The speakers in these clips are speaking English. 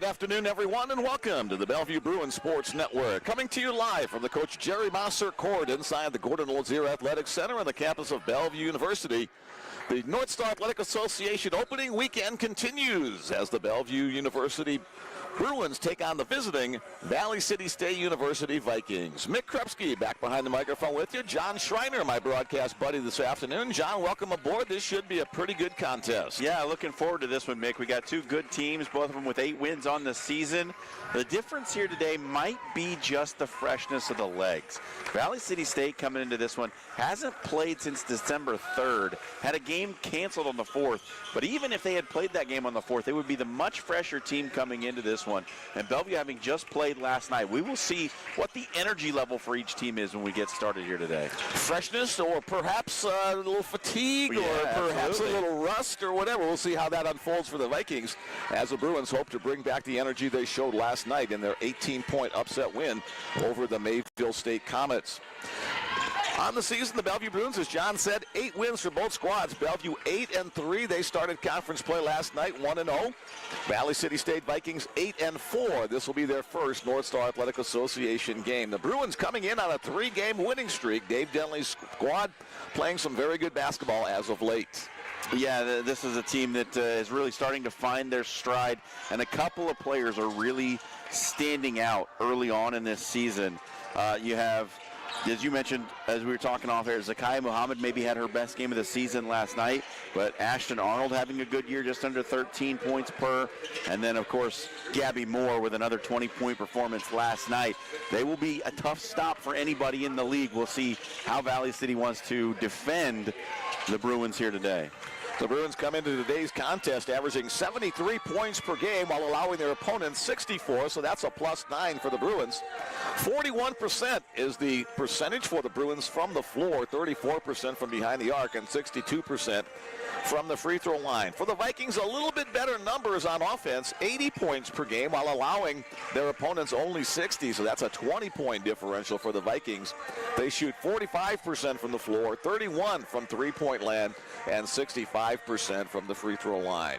Good afternoon, everyone, and welcome to the Bellevue Bruins Sports Network. Coming to you live from the Coach Jerry Mosser Court inside the Gordon Oldzier Athletic Center on the campus of Bellevue University. The North Star Athletic Association opening weekend continues as the Bellevue University Bruins take on the visiting Valley City State University Vikings. Mick Krepsky back behind the microphone with you. John Schreiner, my broadcast buddy this afternoon. John, welcome aboard. This should be a pretty good contest. Yeah, looking forward to this one, Mick. We got two good teams, both of them with 8 wins on the season. The difference here today might be just the freshness of the legs. Valley City State coming into this one hasn't played since December 3rd. Had a game canceled on the 4th. But even if they had played that game on the 4th, they would be the much fresher team coming into this one. And Bellevue having just played last night, we will see what the energy level for each team is when we get started here today. Freshness or perhaps a little fatigue or perhaps a little rust or whatever. We'll see how that unfolds for the Vikings as the Bruins hope to bring back the energy they showed last night in their 18-point upset win over the Mayfield State Comets. On the season, the Bellevue Bruins, as John said, 8 wins for both squads. Bellevue 8-3. They started conference play last night, 1-0. Valley City State Vikings 8-4. This will be their first North Star Athletic Association game. The Bruins coming in on a 3-game winning streak. Dave Denley's squad playing some very good basketball as of late. Yeah, this is a team that is really starting to find their stride, and a couple of players are really standing out early on in this season. You have, as you mentioned, as we were talking off air, Zakiya Muhammad maybe had her best game of the season last night, but Ashton Arnold having a good year, just under 13 points per. And then, of course, Gabby Moore with another 20-point performance last night. They will be a tough stop for anybody in the league. We'll see how Valley City wants to defend the Bruins here today. The Bruins come into today's contest averaging 73 points per game while allowing their opponents 64, so that's a +9 for the Bruins. 41% is the percentage for the Bruins from the floor, 34% from behind the arc, and 62% from the free throw line. For the Vikings, a little bit better numbers on offense, 80 points per game while allowing their opponents only 60, so that's a 20-point differential for the Vikings. They shoot 45% from the floor, 31% from three-point land, and 65% from the free throw line.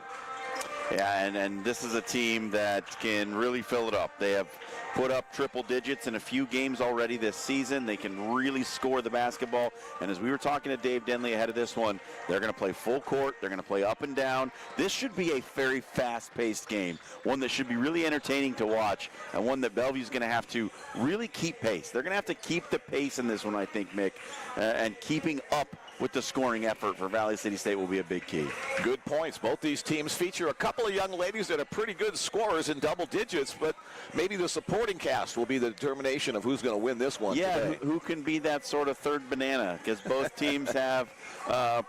Yeah, and this is a team that can really fill it up. They have put up triple digits in a few games already this season. They can really score the basketball. And as we were talking to Dave Denley ahead of this one, they're going to play full court. They're going to play up and down. This should be a very fast-paced game, one that should be really entertaining to watch, and one that Bellevue's going to have to really keep pace. They're going to have to keep the pace in this one, I think, Mick, and keeping up with the scoring effort for Valley City State will be a big key. Good points. Both these teams feature a couple of young ladies that are pretty good scorers in double digits, but maybe the supporting cast will be the determination of who's going to win this one today. Who can be that sort of third banana, because both teams have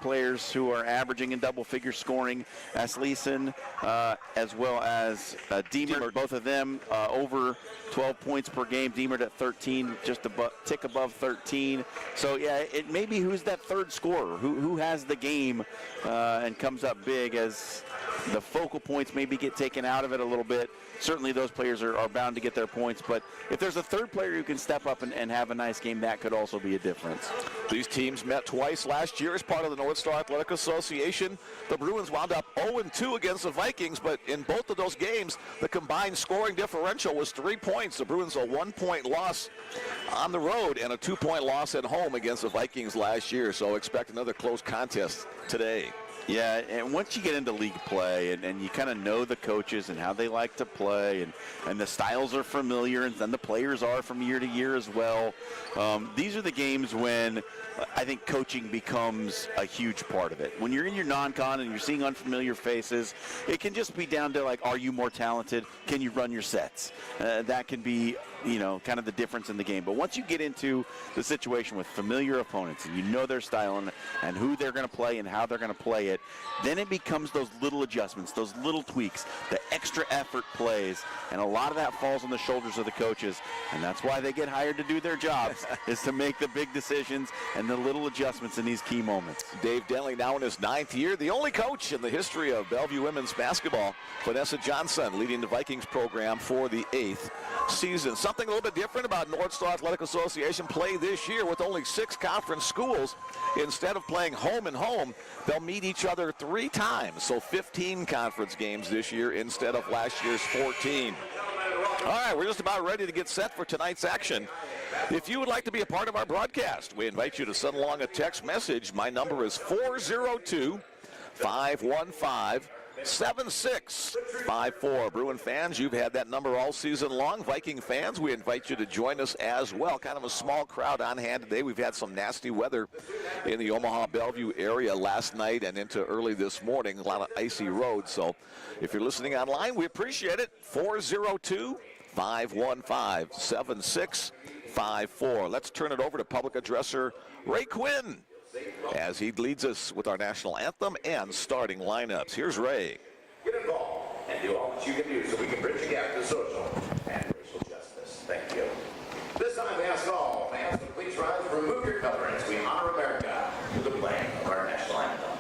players who are averaging in double-figure scoring. Asleason as well as Diemert, both of them over 12 points per game. Diemert at 13, just a tick above 13. So, yeah, it may be who's that third scorer, who has the game and comes up big as the focal points maybe get taken out of it a little bit. Certainly those players are bound to get their points, but if there's a third player who can step up and have a nice game, that could also be a difference. These teams met twice last year as part of the North Star Athletic Association. The Bruins wound up 0-2 against the Vikings, but in both of those games, the combined scoring differential was 3 points. The Bruins a 1-point loss on the road and a 2-point loss at home against the Vikings last year, so expect another close contest today. Yeah, and once you get into league play and you kind of know the coaches and how they like to play and the styles are familiar and then the players are from year to year as well, these are the games when I think coaching becomes a huge part of it. When you're in your non-con and you're seeing unfamiliar faces, it can just be down to, like, are you more talented? Can you run your sets? That can be, kind of the difference in the game. But once you get into the situation with familiar opponents and you know their style and who they're going to play and how they're going to play it, then it becomes those little adjustments, those little tweaks, the extra effort plays, and a lot of that falls on the shoulders of the coaches, and that's why they get hired to do their jobs, is to make the big decisions and the little adjustments in these key moments. Dave Denley now in his 9th year, the only coach in the history of Bellevue women's basketball. Vanessa Johnson leading the Vikings program for the 8th season. something a little bit different about North Star Athletic Association play this year with only 6 conference schools. Instead of playing home and home, they'll meet each other 3 times. So 15 conference games this year instead of last year's 14. All right, we're just about ready to get set for tonight's action. If you would like to be a part of our broadcast, we invite you to send along a text message. My number is 402-515-7654. Bruin fans, you've had that number all season long. Viking fans, we invite you to join us as well. Kind of a small crowd on hand today. We've had some nasty weather in the Omaha Bellevue area last night and into early this morning. A lot of icy roads. So if you're listening online, we appreciate it. 402-515-7654. Let's turn it over to public addresser Ray Quinn as he leads us with our national anthem and starting lineups. Here's Ray. Get involved and do all that you can do so we can bridge the gap to social and racial justice. Thank you. This time we ask all fans to please rise and remove your coverings. We honor America with the playing of our national anthem.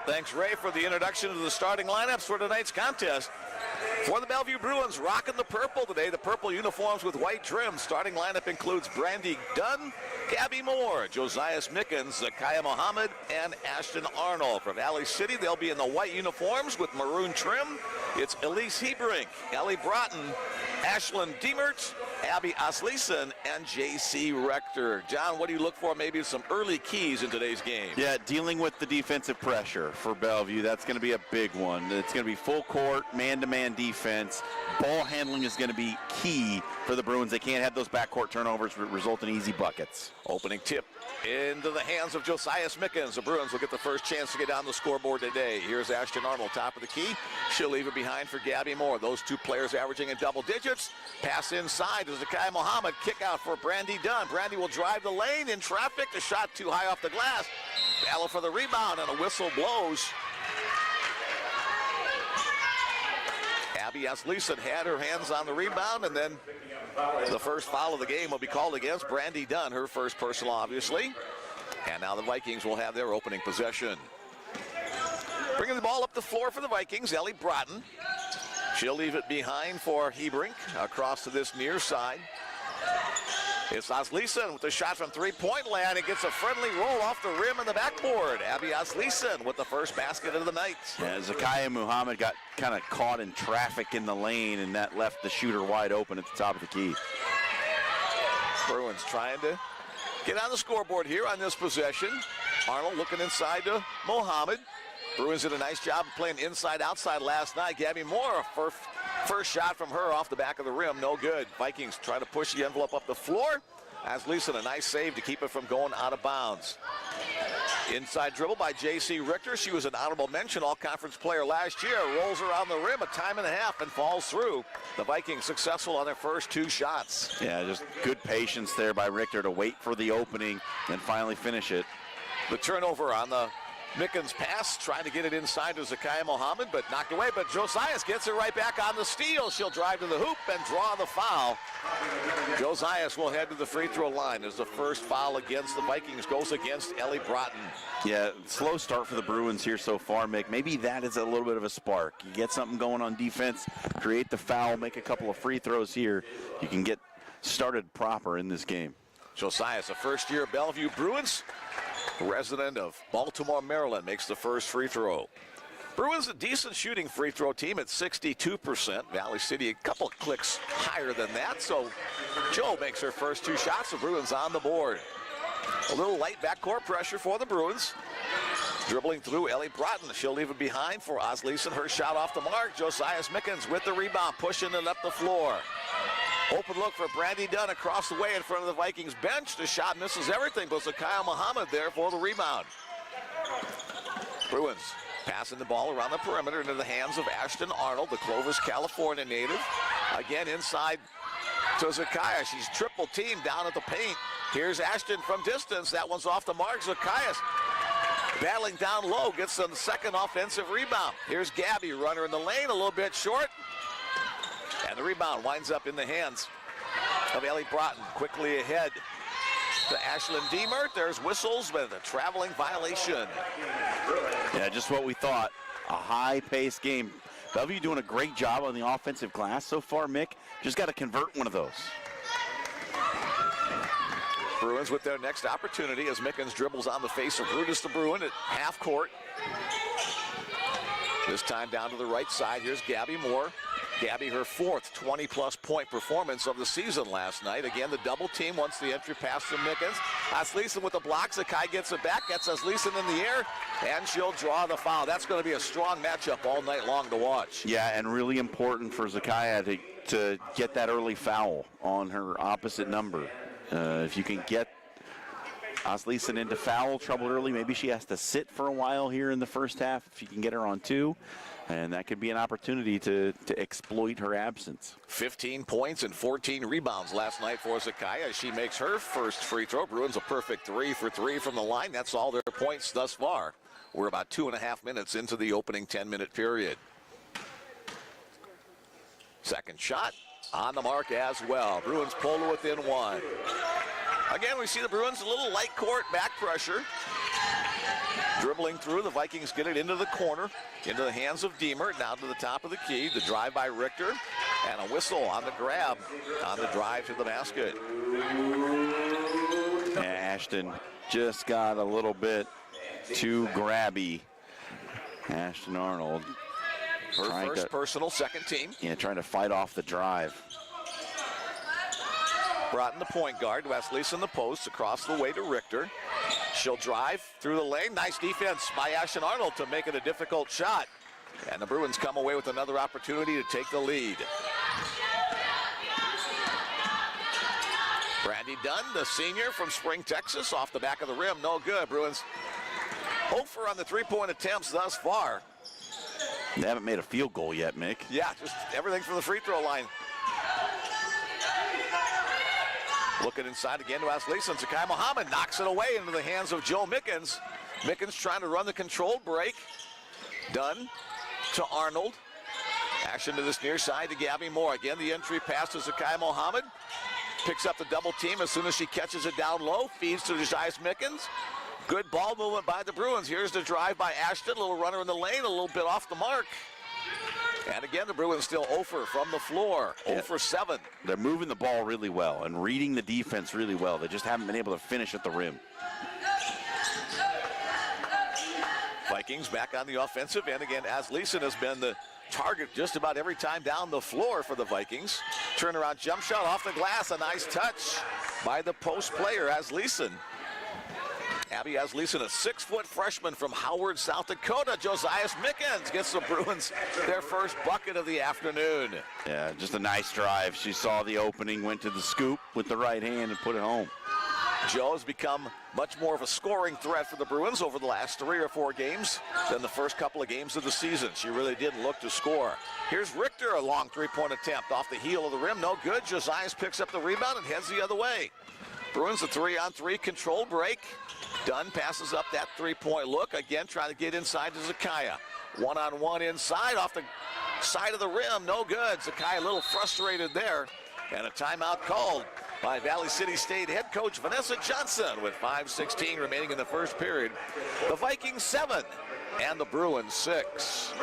Thanks, Ray, for the introduction to the starting lineups for tonight's contest. For the Bellevue Bruins, rocking the purple today, the purple uniforms with white trim. Starting lineup includes Brandy Dunn, Gabby Moore, Josiah Mickens, Zakiah Mohammed, and Ashton Arnold. For Valley City, they'll be in the white uniforms with maroon trim. It's Elise Hebrink, Ellie Broughton, Ashlyn Diemert, Abby Asleason and J.C. Rector. John, what do you look for? Maybe some early keys in today's game. Yeah, dealing with the defensive pressure for Bellevue. That's going to be a big one. It's going to be full court, man-to-man defense. Ball handling is going to be key for the Bruins. They can't have those backcourt turnovers result in easy buckets. Opening tip into the hands of Josiah Mickens. The Bruins will get the first chance to get on the scoreboard today. Here's Ashton Arnold, top of the key. She'll leave it behind for Gabby Moore. Those two players averaging in double digits. Pass inside to Zakai Mohammed. Kick out for Brandy Dunn. Brandy will drive the lane in traffic. The shot too high off the glass. Battle for the rebound, and a whistle blows. Abby Asleason had her hands on the rebound, and then the first foul of the game will be called against Brandy Dunn, her first personal, obviously. And now the Vikings will have their opening possession. Bringing the ball up the floor for the Vikings, Ellie Broughton. She'll leave it behind for Hebrink across to this near side. It's Asleason with the shot from three-point land. It gets a friendly roll off the rim and the backboard. Abby Asleason with the first basket of the night. Yeah, Zakai Muhammad got kind of caught in traffic in the lane, and that left the shooter wide open at the top of the key. Bruins trying to get on the scoreboard here on this possession. Arnold looking inside to Mohammed. Bruins did a nice job of playing inside-outside last night. Gabby Moore, first shot from her off the back of the rim, no good. Vikings trying to push the envelope up the floor. Asleason, a nice save to keep it from going out of bounds. Inside dribble by J.C. Richter. She was an honorable mention all-conference player last year. Rolls around the rim a time and a half and falls through. The Vikings successful on their first two shots. Yeah, just good patience there by Richter to wait for the opening and finally finish it. The turnover on the Mickens pass, trying to get it inside to Zakai Mohammed, but knocked away. But Josiah gets it right back on the steal. She'll drive to the hoop and draw the foul. Josiah will head to the free throw line as the first foul against the Vikings goes against Ellie Broughton. Yeah, slow start for the Bruins here so far, Mick. Maybe that is a little bit of a spark. You get something going on defense, create the foul, make a couple of free throws here. You can get started proper in this game. Josiah's a first-year Bellevue Bruins. Resident of Baltimore, Maryland, makes the first free throw. Bruins a decent shooting free throw team at 62%. Valley City a couple of clicks higher than that. So Joe makes her first two shots. The Bruins on the board. A little light backcourt pressure for the Bruins. Dribbling through Ellie Broughton. She'll leave it behind for Asleason. Her shot off the mark. Josiah Mickens with the rebound, pushing it up the floor. Open look for Brandy Dunn across the way in front of the Vikings bench. The shot misses everything, but Zakai Mohammed there for the rebound. Bruins passing the ball around the perimeter into the hands of Ashton Arnold, the Clovis, California native. Again inside to Zakai. She's triple teamed down at the paint. Here's Ashton from distance. That one's off the mark. Zakai battling down low, gets the second offensive rebound. Here's Gabby, runner in the lane, a little bit short. And the rebound winds up in the hands of Ellie Broughton. Quickly ahead to Ashlyn Demert. There's whistles with a traveling violation. Yeah, just what we thought. A high-paced game. Bellevue doing a great job on the offensive glass so far, Mick. Just got to convert one of those. Bruins with their next opportunity as Mickens dribbles on the face of Brutus the Bruin at half court. This time down to the right side. Here's Gabby Moore. Gabby, her fourth 20-plus point performance of the season last night. Again, the double team once the entry pass from Mickens. Asleason with the block. Zakai gets it back, gets Asleason in the air, and she'll draw the foul. That's going to be a strong matchup all night long to watch. Yeah, and really important for Zakai to get that early foul on her opposite number. If you can get Asleason into foul trouble early, maybe she has to sit for a while here in the first half if you can get her on two. And that could be an opportunity to exploit her absence. 15 points and 14 rebounds last night for Zakai as she makes her first free throw. Bruins a perfect 3 for 3 from the line. That's all their points thus far. We're about 2.5 minutes into the opening 10-minute period. Second shot on the mark as well. Bruins pull to within one. Again, we see the Bruins a little light court back pressure. Dribbling through, the Vikings get it into the corner, into the hands of Demert, down to the top of the key. The drive by Richter, and a whistle on the grab on the drive to the basket. Ashton just got a little bit too grabby. Ashton Arnold. Her first personal, second team. Yeah, trying to fight off the drive. Broughton, the point guard. Westleson, the post, across the way to Richter. She'll drive through the lane. Nice defense by Ashton Arnold to make it a difficult shot. And the Bruins come away with another opportunity to take the lead. Brandy Dunn, the senior from Spring, Texas, off the back of the rim. No good. Bruins 0 for on the three-point attempts thus far. They haven't made a field goal yet, Mick. Yeah, just everything from the free throw line. Looking inside again to Westleson. Sakai Muhammad knocks it away into the hands of Joe Mickens. Mickens trying to run the controlled break. Dunn to Arnold. Action to this near side to Gabby Moore. Again, the entry pass to Sakai Muhammad. Picks up the double team as soon as she catches it down low. Feeds to Josias Mickens. Good ball movement by the Bruins. Here's the drive by Ashton. A little runner in the lane, a little bit off the mark. And again, the Bruins still 0 for from the floor. 0 for 7. They're moving the ball really well and reading the defense really well. They just haven't been able to finish at the rim. Vikings back on the offensive end again. Westleson has been the target just about every time down the floor for the Vikings. Turnaround jump shot off the glass. A nice touch by the post player, Westleson. Abby Westleson, a 6-foot freshman from Howard, South Dakota. Josias Mickens gets the Bruins their first bucket of the afternoon. Yeah, just a nice drive. She saw the opening, went to the scoop with the right hand and put it home. Joe has become much more of a scoring threat for the Bruins over the last 3 or 4 games than the first couple of games of the season. She really didn't look to score. Here's Richter, a long three-point attempt off the heel of the rim. No good. Josias picks up the rebound and heads the other way. Bruins a 3-on-3 control break. Dunn passes up that three-point look. Again, trying to get inside to Zakaya. One-on-one inside off the side of the rim. No good. Zakaya a little frustrated there. And a timeout called by Valley City State head coach Vanessa Johnson with 5:16 remaining in the first period. The Vikings 7 and the Bruins 6.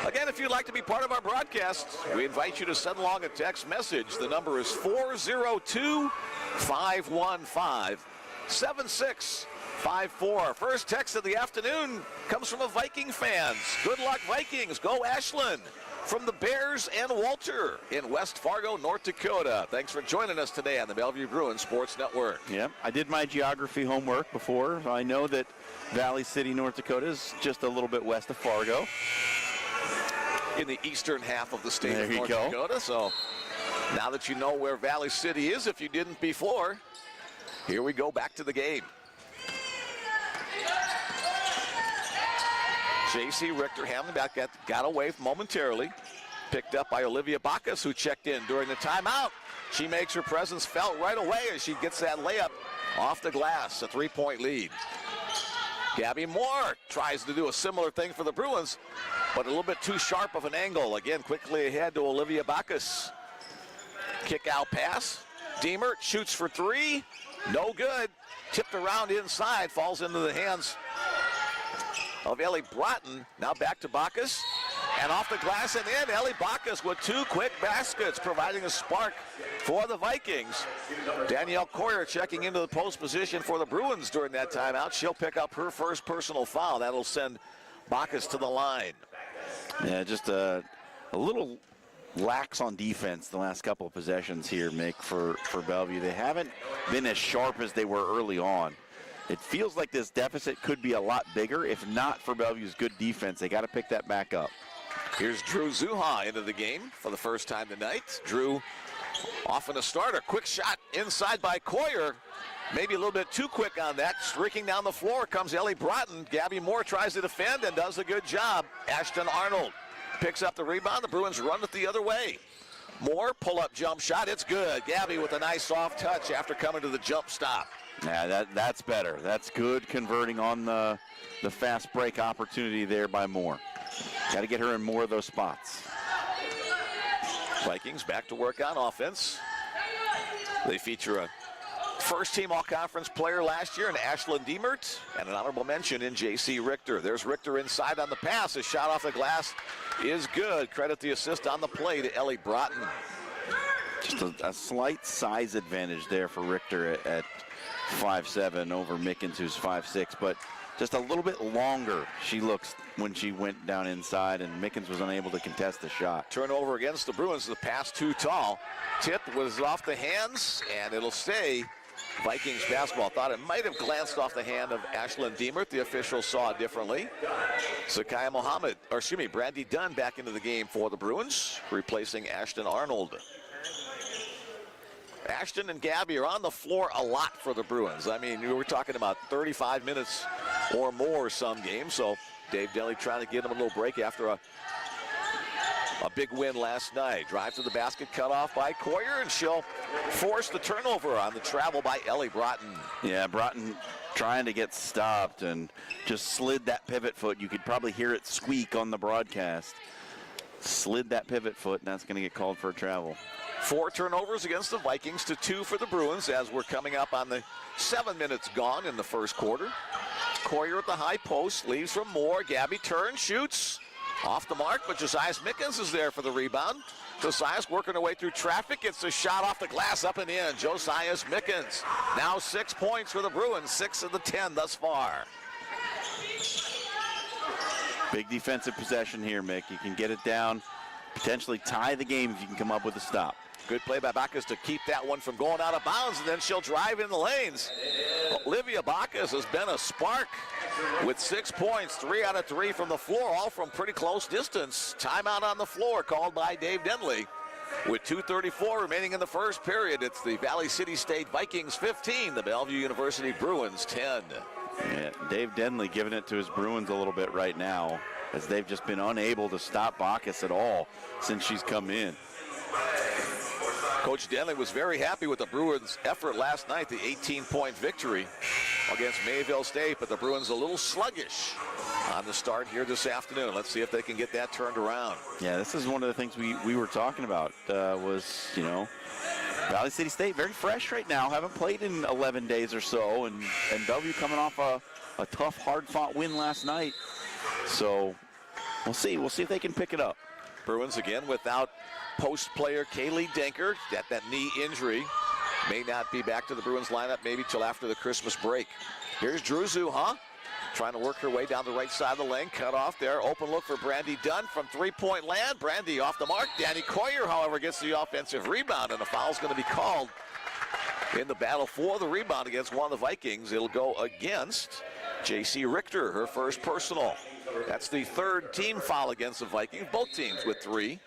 Again, if you'd like to be part of our broadcast, we invite you to send along a text message. The number is 402-515-7654. First text of the afternoon comes from a Viking fan. Good luck, Vikings. Go Ashland. From the Bears and Walter in West Fargo, North Dakota. Thanks for joining us today on the Bellevue Bruins Sports Network. Yep, I did my geography homework before. I know that Valley City, North Dakota is just a little bit west of Fargo. In the eastern half of the state of North Dakota. So now that you know where Valley City is, if you didn't before, here we go back to the game. J.C. Richter handling back, got away momentarily. Picked up by Olivia Bacchus, who checked in during the timeout. She makes her presence felt right away as she gets that layup off the glass, a 3-point lead. Gabby Moore tries to do a similar thing for the Bruins, but a little bit too sharp of an angle. Again, quickly ahead to Olivia Bacchus. Kick out pass. Diemert shoots for 3. No good. Tipped around inside, falls into the hands of Ellie Broughton. Now back to Bacchus. And off the glass and in, Ellie Bacchus with 2 quick baskets, providing a spark for the Vikings. Danielle Coyer checking into the post position for the Bruins during that timeout. She'll pick up her first personal foul. That'll send Bacchus to the line. Yeah, just a little lax on defense the last couple of possessions here, Mick, for Bellevue. They haven't been as sharp as they were early on. It feels like this deficit could be a lot bigger if not for Bellevue's good defense. They got to pick that back up. Here's Drew Zuha into the game for the first time tonight. Drew off in a starter. Quick shot inside by Coyer. Maybe a little bit too quick on that. Streaking down the floor comes Ellie Broughton. Gabby Moore tries to defend and does a good job. Ashton Arnold picks up the rebound. The Bruins run it the other way. Moore, pull-up jump shot. It's good. Gabby with a nice soft touch after coming to the jump stop. Yeah, that's better. That's good converting on the fast break opportunity there by Moore. Got to get her in more of those spots. Vikings back to work on offense. They feature a first-team all-conference player last year in Ashlyn Diemert and an honorable mention in J.C. Richter. There's Richter inside on the pass. His shot off the glass is good. Credit the assist on the play to Ellie Broughton. Just a slight size advantage there for Richter at 5'7" over Mickens, who's 5'6", but just a little bit longer she looks when she went down inside, and Mickens was unable to contest the shot. Turnover against the Bruins. The pass too tall. Tip was off the hands, and it'll stay Vikings basketball. Thought it might have glanced off the hand of Ashlyn Diemert. The official saw it differently. Sakaya Mohammed, or excuse me, Brandy Dunn back into the game for the Bruins, replacing Ashton Arnold. Ashton and Gabby are on the floor a lot for the Bruins. I mean, we were talking about 35 minutes or more some games, so Dave Denley trying to get him a little break after a big win last night. Drive to the basket, cut off by Coyer, and she'll force the turnover on the travel by Ellie Broughton. Yeah, Broughton trying to get stopped and just slid that pivot foot. You could probably hear it squeak on the broadcast. Slid that pivot foot, and that's going to get called for a travel. 4 turnovers against the Vikings to 2 for the Bruins as we're coming up on the 7 minutes gone in the first quarter. Coyer at the high post, leaves from Moore. Gabby turns, shoots. Off the mark, but Josias Mickens is there for the rebound. Josias working her way through traffic, gets a shot off the glass, up and in. Josias Mickens, now 6 points for the Bruins, 6 of the 10 thus far. Big defensive possession here, Mick. You can get it down, potentially tie the game if you can come up with a stop. Good play by Bacchus to keep that one from going out of bounds, and then she'll drive in the lanes. Olivia Bacchus has been a spark with 6 points, 3 out of 3 from the floor, all from pretty close distance. Timeout on the floor called by Dave Denley. With 2:34 remaining in the first period, it's the Valley City State Vikings 15, the Bellevue University Bruins 10. Yeah, Dave Denley giving it to his Bruins a little bit right now, as they've just been unable to stop Bacchus at all since she's come in. Coach Denley was very happy with the Bruins' effort last night, the 18-point victory against Mayville State, but the Bruins a little sluggish on the start here this afternoon. Let's see if they can get that turned around. Yeah, this is one of the things we were talking about was, you know, Valley City State very fresh right now, haven't played in 11 days or so, and Bellevue coming off a tough, hard-fought win last night. So we'll see if they can pick it up. Bruins again without post player Kaylee Denker. That knee injury may not be back to the Bruins lineup maybe till after the Christmas break. Here's Druzu, trying to work her way down the right side of the lane. Cut off there. Open look for Brandy Dunn from three-point land. Brandy off the mark. Danny Coyer, however, gets the offensive rebound, and a foul's going to be called in the battle for the rebound against one of the Vikings. It'll go against J.C. Richter, her first personal. That's the third team foul against the Vikings. Both teams with 3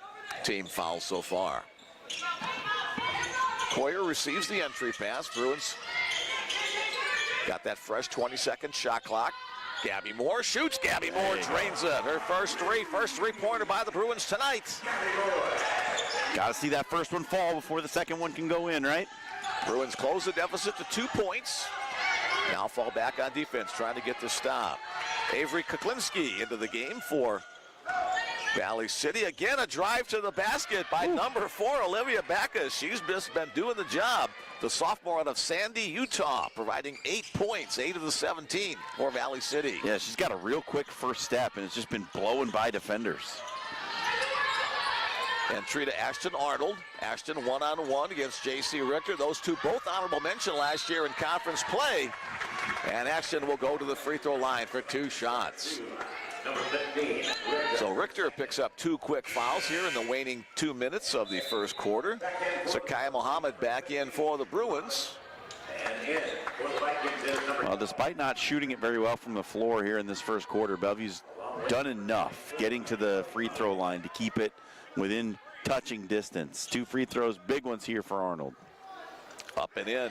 team fouls so far. Coyer receives the entry pass. Bruins got that fresh 20-second shot clock. Gabby Moore shoots. Gabby Moore drains it. Her first three-pointer by the Bruins tonight. Got to see that first one fall before the second one can go in, right? Bruins close the deficit to 2 points. Now fall back on defense, trying to get the stop. Avery Kuklinski into the game for Valley City. Again, a drive to the basket by number 4, Olivia Bacchus. She's just been doing the job. The sophomore out of Sandy, Utah, providing 8 points, 8 of the 17 for Valley City. Yeah, she's got a real quick first step, and it's just been blowing by defenders. Entry to Ashton Arnold. Ashton one-on-one against J.C. Richter. Those two both honorable mention last year in conference play. And Ashton will go to the free throw line for 2 shots. So Richter picks up 2 quick fouls here in the waning 2 minutes of the first quarter. Sakaya Mohammed back in for the Bruins. Well, despite not shooting it very well from the floor here in this first quarter, Bellevue's done enough getting to the free throw line to keep it within touching distance. 2 free throws, big ones here for Arnold. Up and in.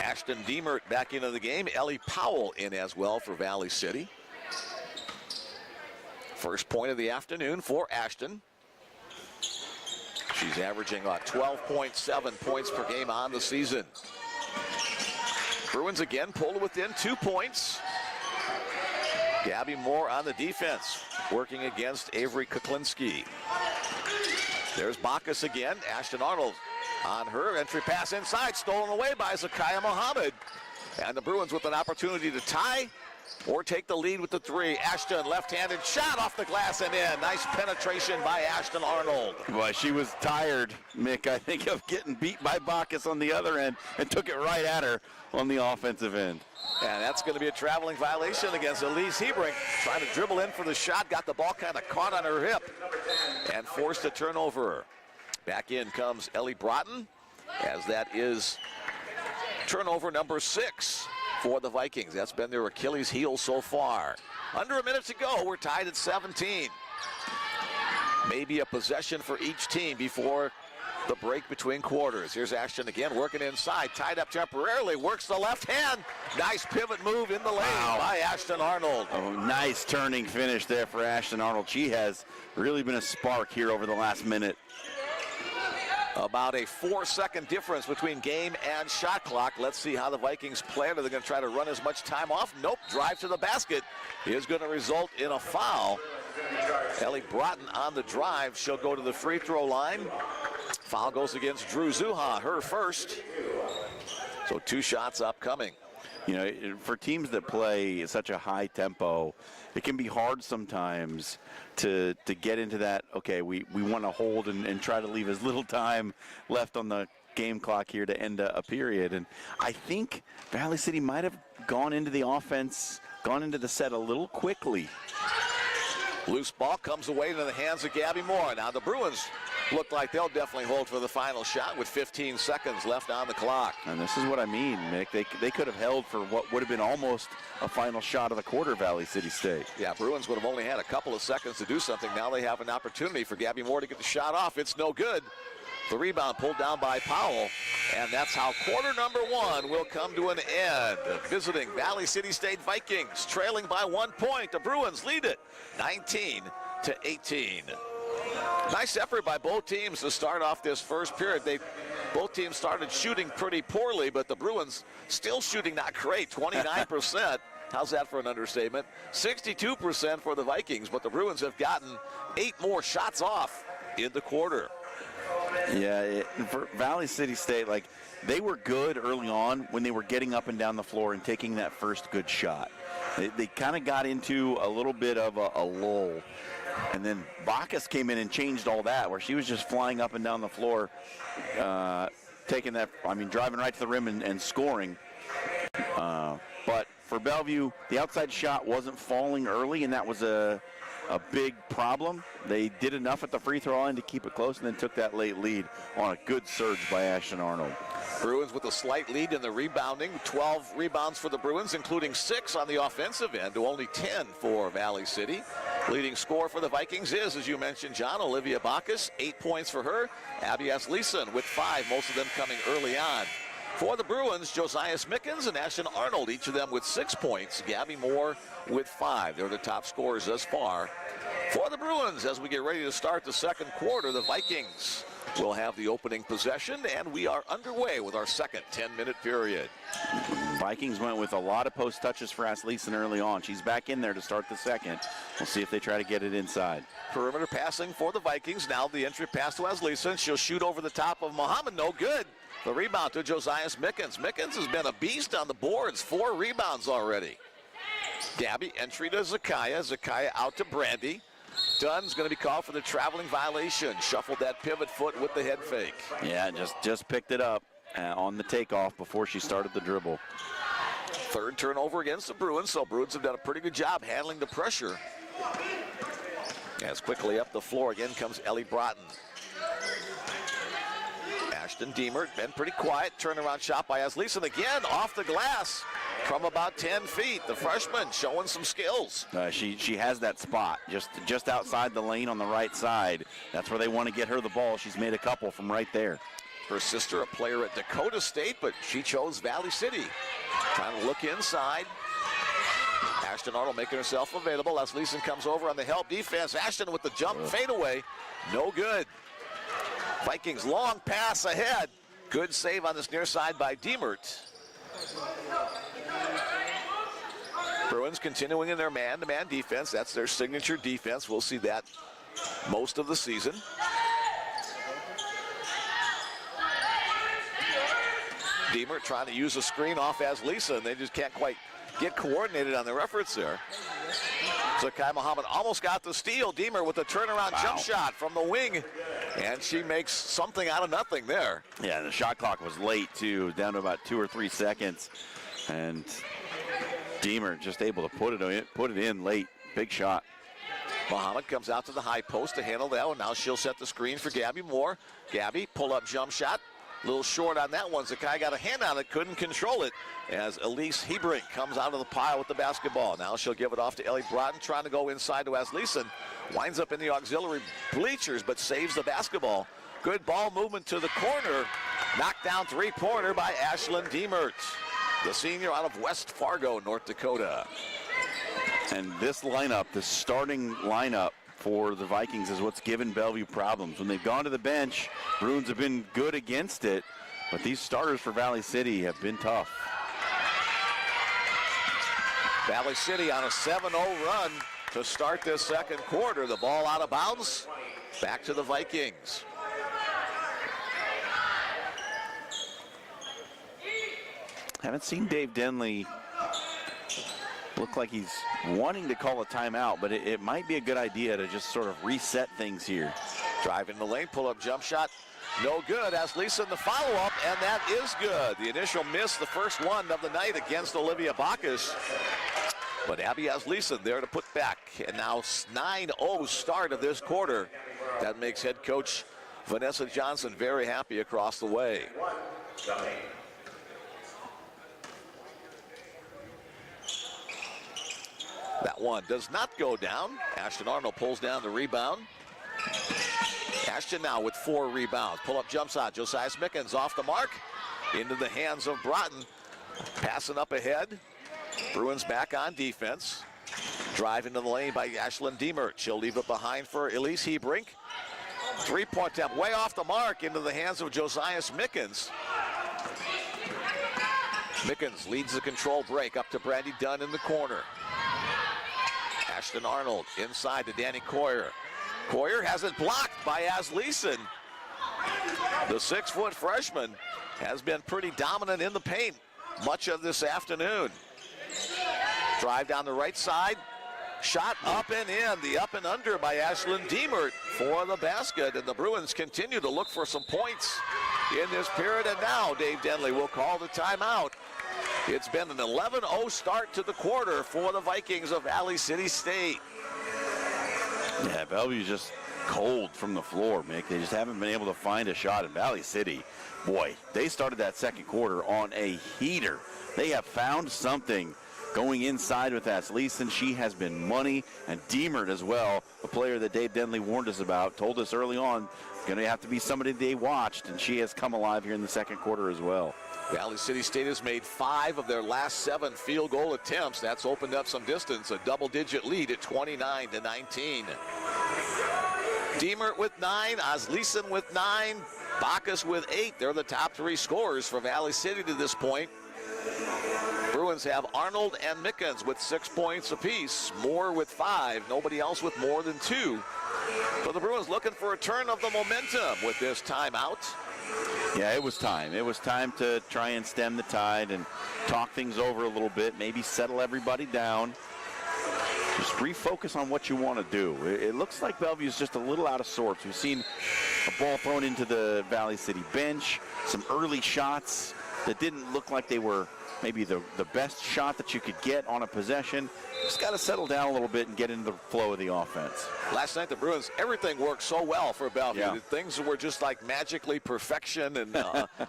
Ashton Diemert back into the game. Ellie Powell in as well for Valley City. First point of the afternoon for Ashton. She's averaging about 12.7 points per game on the season. Bruins again pulled within 2 points. Gabby Moore on the defense, working against Avery Kuklinski. There's Bacchus again. Ashton Arnold on her. Entry pass inside, stolen away by Sakaya Mohammed. And the Bruins with an opportunity to tie or take the lead with the three. Ashton, left-handed shot off the glass and in. Nice penetration by Ashton Arnold. Boy, she was tired, Mick, I think, of getting beat by Bacchus on the other end and took it right at her on the offensive end. And that's going to be a traveling violation against Elise Hebrink. Trying to dribble in for the shot, got the ball kind of caught on her hip and forced a turnover. Back in comes Ellie Broughton, as that is turnover number 6 for the Vikings. That's been their Achilles heel so far. Under a minute to go, we're tied at 17. Maybe a possession for each team before the break between quarters. Here's Ashton again, working inside, tied up temporarily, works the left hand. Nice pivot move in the lane by Ashton Arnold. Oh, nice turning finish there for Ashton Arnold. She has really been a spark here over the last minute. About a 4-second difference between game and shot clock. Let's see how the Vikings play. Are they going to try to run as much time off? Nope. Drive to the basket is going to result in a foul. Ellie Broughton on the drive. She'll go to the free throw line. Foul goes against Drew Zuha, her first. So 2 shots upcoming. You know, for teams that play such a high tempo, it can be hard sometimes to get into that, okay, we want to hold and try to leave as little time left on the game clock here to end a period. And I think Valley City might have gone into the offense, gone into the set a little quickly. Loose ball comes away into the hands of Gabby Moore. Now the Bruins look like they'll definitely hold for the final shot with 15 seconds left on the clock. And this is what I mean, Mick. They could have held for what would have been almost a final shot of the quarter, Valley City State. Yeah, Bruins would have only had a couple of seconds to do something. Now they have an opportunity for Gabby Moore to get the shot off. It's no good. The rebound pulled down by Powell. And that's how quarter number 1 will come to an end. Visiting Valley City State Vikings, trailing by 1 point. The Bruins lead it 19-18. Nice effort by both teams to start off this first period. Both teams started shooting pretty poorly, but the Bruins still shooting not great, 29%. How's that for an understatement? 62% for the Vikings, but the Bruins have gotten 8 more shots off in the quarter. Yeah, for Valley City State, like, they were good early on when they were getting up and down the floor and taking that first good shot. They kind of got into a little bit of a lull. And then Bacchus came in and changed all that, where she was just flying up and down the floor, taking that, driving right to the rim and scoring. But for Bellevue, the outside shot wasn't falling early, and that was a big problem. They did enough at the free throw line to keep it close and then took that late lead on a good surge by Ashton Arnold. Bruins with a slight lead in the rebounding. 12 rebounds for the Bruins, including 6 on the offensive end to only 10 for Valley City. Leading scorer for the Vikings is, as you mentioned, John, Olivia Bacchus. 8 points for her. Abby Asleason with 5, most of them coming early on. For the Bruins, Josiah Smickens and Ashton Arnold, each of them with 6 points. Gabby Moore with 5. They're the top scorers thus far. For the Bruins, as we get ready to start the second quarter, the Vikings will have the opening possession, and we are underway with our second 10-minute period. Vikings went with a lot of post touches for Asleason early on. She's back in there to start the second. We'll see if they try to get it inside. Perimeter passing for the Vikings. Now the entry pass to Asleason. She'll shoot over the top of Muhammad. No good. The rebound to Josiah Smickens. Smickens has been a beast on the boards. 4 rebounds already. Gabby, entry to Zakaya. Zakaya out to Brandy. Dunn's going to be called for the traveling violation. Shuffled that pivot foot with the head fake. Yeah, just picked it up on the takeoff before she started the dribble. Third turnover against the Bruins, so Bruins have done a pretty good job handling the pressure. As quickly up the floor again comes Ellie Broughton. Ashton Deemer, been pretty quiet. Turnaround shot by Asleason again off the glass from about 10 feet. The freshman showing some skills. She has that spot just outside the lane on the right side. That's where they want to get her the ball. She's made a couple from right there. Her sister, a player at Dakota State, but she chose Valley City. Trying to look inside. Ashton Arnold making herself available. Asleason comes over on the help defense. Ashton with the jump fadeaway. No good. Vikings long pass ahead. Good save on this near side by Diemert. Bruins continuing in their man-to-man defense. That's their signature defense. We'll see that most of the season. Deemer trying to use a screen off Asleason. They just can't quite get coordinated on their efforts there. So Kai Muhammad almost got the steal. Deemer with a turnaround jump shot from the wing, and she makes something out of nothing there. Yeah, the shot clock was late, too, down to about 2 or 3 seconds. And Deemer just able to put it in late. Big shot. Muhammad comes out to the high post to handle that one. Now she'll set the screen for Gabby Moore. Gabby, pull-up jump shot. A little short on that one. Zakai got a hand on it, couldn't control it as Elise Hebrink comes out of the pile with the basketball. Now she'll give it off to Ellie Broughton, trying to go inside to Asleason. Winds up in the auxiliary bleachers, but saves the basketball. Good ball movement to the corner. Knocked down three-pointer by Ashlyn Deemert, the senior out of West Fargo, North Dakota. And this lineup, the starting lineup for the Vikings, is what's given Bellevue problems. When they've gone to the bench, Bruins have been good against it, but these starters for Valley City have been tough. Valley City on a 7-0 run to start this second quarter. The ball out of bounds. Back to the Vikings. Haven't seen Dave Denley look like he's wanting to call a timeout, but it might be a good idea to just sort of reset things here. Driving the lane, pull-up jump shot. No good. Asleason the follow-up, and that is good. The initial miss, the first one of the night against Olivia Bacchus. But Abby Asleason there to put back. And now 9-0 start of this quarter. That makes head coach Vanessa Johnson very happy across the way. That one does not go down. Ashton Arnold pulls down the rebound. Ashton now with 4 rebounds. Pull-up jump shot. Josiah Smickens off the mark. Into the hands of Broughton. Passing up ahead. Bruins back on defense. Drive into the lane by Ashlyn Deemert. She'll leave it behind for Elise Hebrink. 3-point attempt way off the mark into the hands of Josiah Smickens. Smickens leads the control break up to Brandy Dunn in the corner. Ashton Arnold inside to Danny Coyer. Coyer has it blocked by Asleason. The 6-foot freshman has been pretty dominant in the paint much of this afternoon. Drive down the right side. Shot up and in. The up and under by Ashlyn Deemert for the basket. And the Bruins continue to look for some points in this period. And now Dave Denley will call the timeout. It's been an 11-0 start to the quarter for the Vikings of Valley City State. Yeah, Bellevue's just cold from the floor, Mick. They just haven't been able to find a shot in Valley City. Boy, they started that second quarter on a heater. They have found something going inside with Asleason. She has been money, and Deemert as well, a player that Dave Denley warned us about, told us early on, going to have to be somebody they watched, and she has come alive here in the second quarter as well. Valley City State has made 5 of their last 7 field goal attempts. That's opened up some distance, a double-digit lead at 29-19. Deemert with 9, Asleason with 9, Bacchus with 8. They're the top 3 scorers for Valley City to this point. Bruins have Arnold and Mickens with 6 points apiece. Moore with 5. Nobody else with more than 2. But the Bruins looking for a turn of the momentum with this timeout. Yeah, it was time. It was time to try and stem the tide and talk things over a little bit, maybe settle everybody down. Just refocus on what you want to do. It looks like Bellevue's just a little out of sorts. We've seen a ball thrown into the Valley City bench, some early shots that didn't look like they were maybe the best shot that you could get on a possession. Just got to settle down a little bit and get into the flow of the offense. Last night, the Bruins, everything worked so well for Bellevue. Yeah. Things were just like magically perfection, and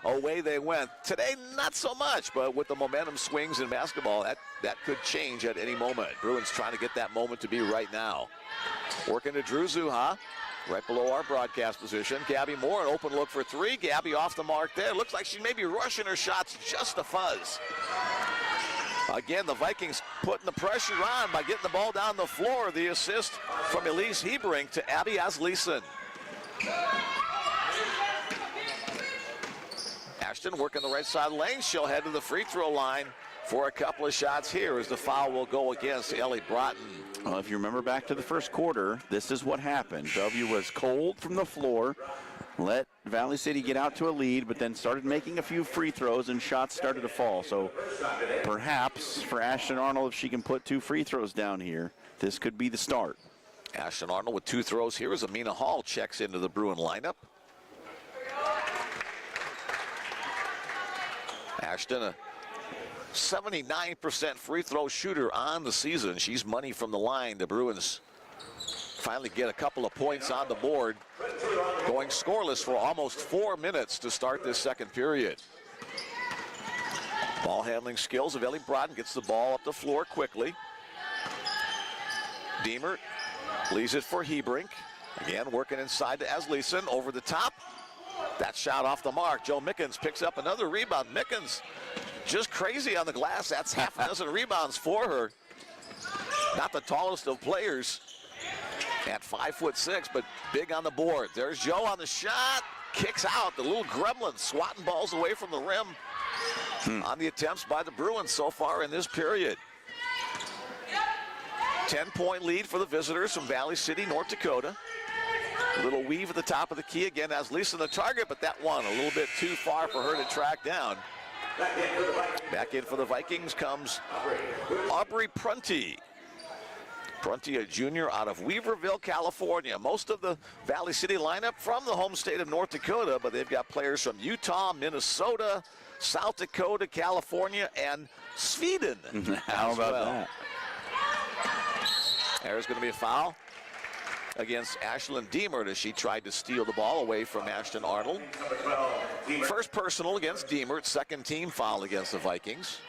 away they went. Today, not so much, but with the momentum swings in basketball, that could change at any moment. Bruins trying to get that moment to be right now. Working to Drew Zuha, right below our broadcast position. Gabby Moore, an open look for 3. Gabby off the mark there. Looks like she may be rushing her shots just a fuzz. Again, the Vikings putting the pressure on by getting the ball down the floor. The assist from Elise Hebrink to Abby Asleason. Ashton working the right side lane. She'll head to the free throw line for a couple of shots here as the foul will go against Ellie Broughton. Well, if you remember back to the first quarter, this is what happened. Bellevue was cold from the floor. let Valley City get out to a lead, but then started making a few free throws and shots started to fall. So perhaps for Ashton Arnold, if she can put 2 free throws down here, this could be the start. Ashton Arnold with 2 throws here as Amina Hall checks into the Bruin lineup. Ashton, a 79% free throw shooter on the season. She's money from the line. The Bruins finally get a couple of points on the board, going scoreless for almost 4 minutes to start this second period. Ball handling skills of Ellie Brodden, gets the ball up the floor quickly. Deemer leaves it for Hebrink. Again, working inside to Asleason, over the top. That shot off the mark. Joe Mickens picks up another rebound. Mickens just crazy on the glass. That's half a dozen rebounds for her. Not the tallest of players at 5'6", but big on the board. There's Joe on the shot. Kicks out. The little gremlin swatting balls away from the rim on the attempts by the Bruins so far in this period. 10-point lead for the visitors from Valley City, North Dakota. Little weave at the top of the key again as Lisa the target, but that one a little bit too far for her to track down. Back in for the Vikings comes Aubrey Prunty. Prunty, a junior out of Weaverville, California. Most of the Valley City lineup from the home state of North Dakota, but they've got players from Utah, Minnesota, South Dakota, California, and Sweden. How about that? There's going to be a foul against Ashlyn Deemer as she tried to steal the ball away from Ashton Arnold. First personal against Deemer, second team foul against the Vikings.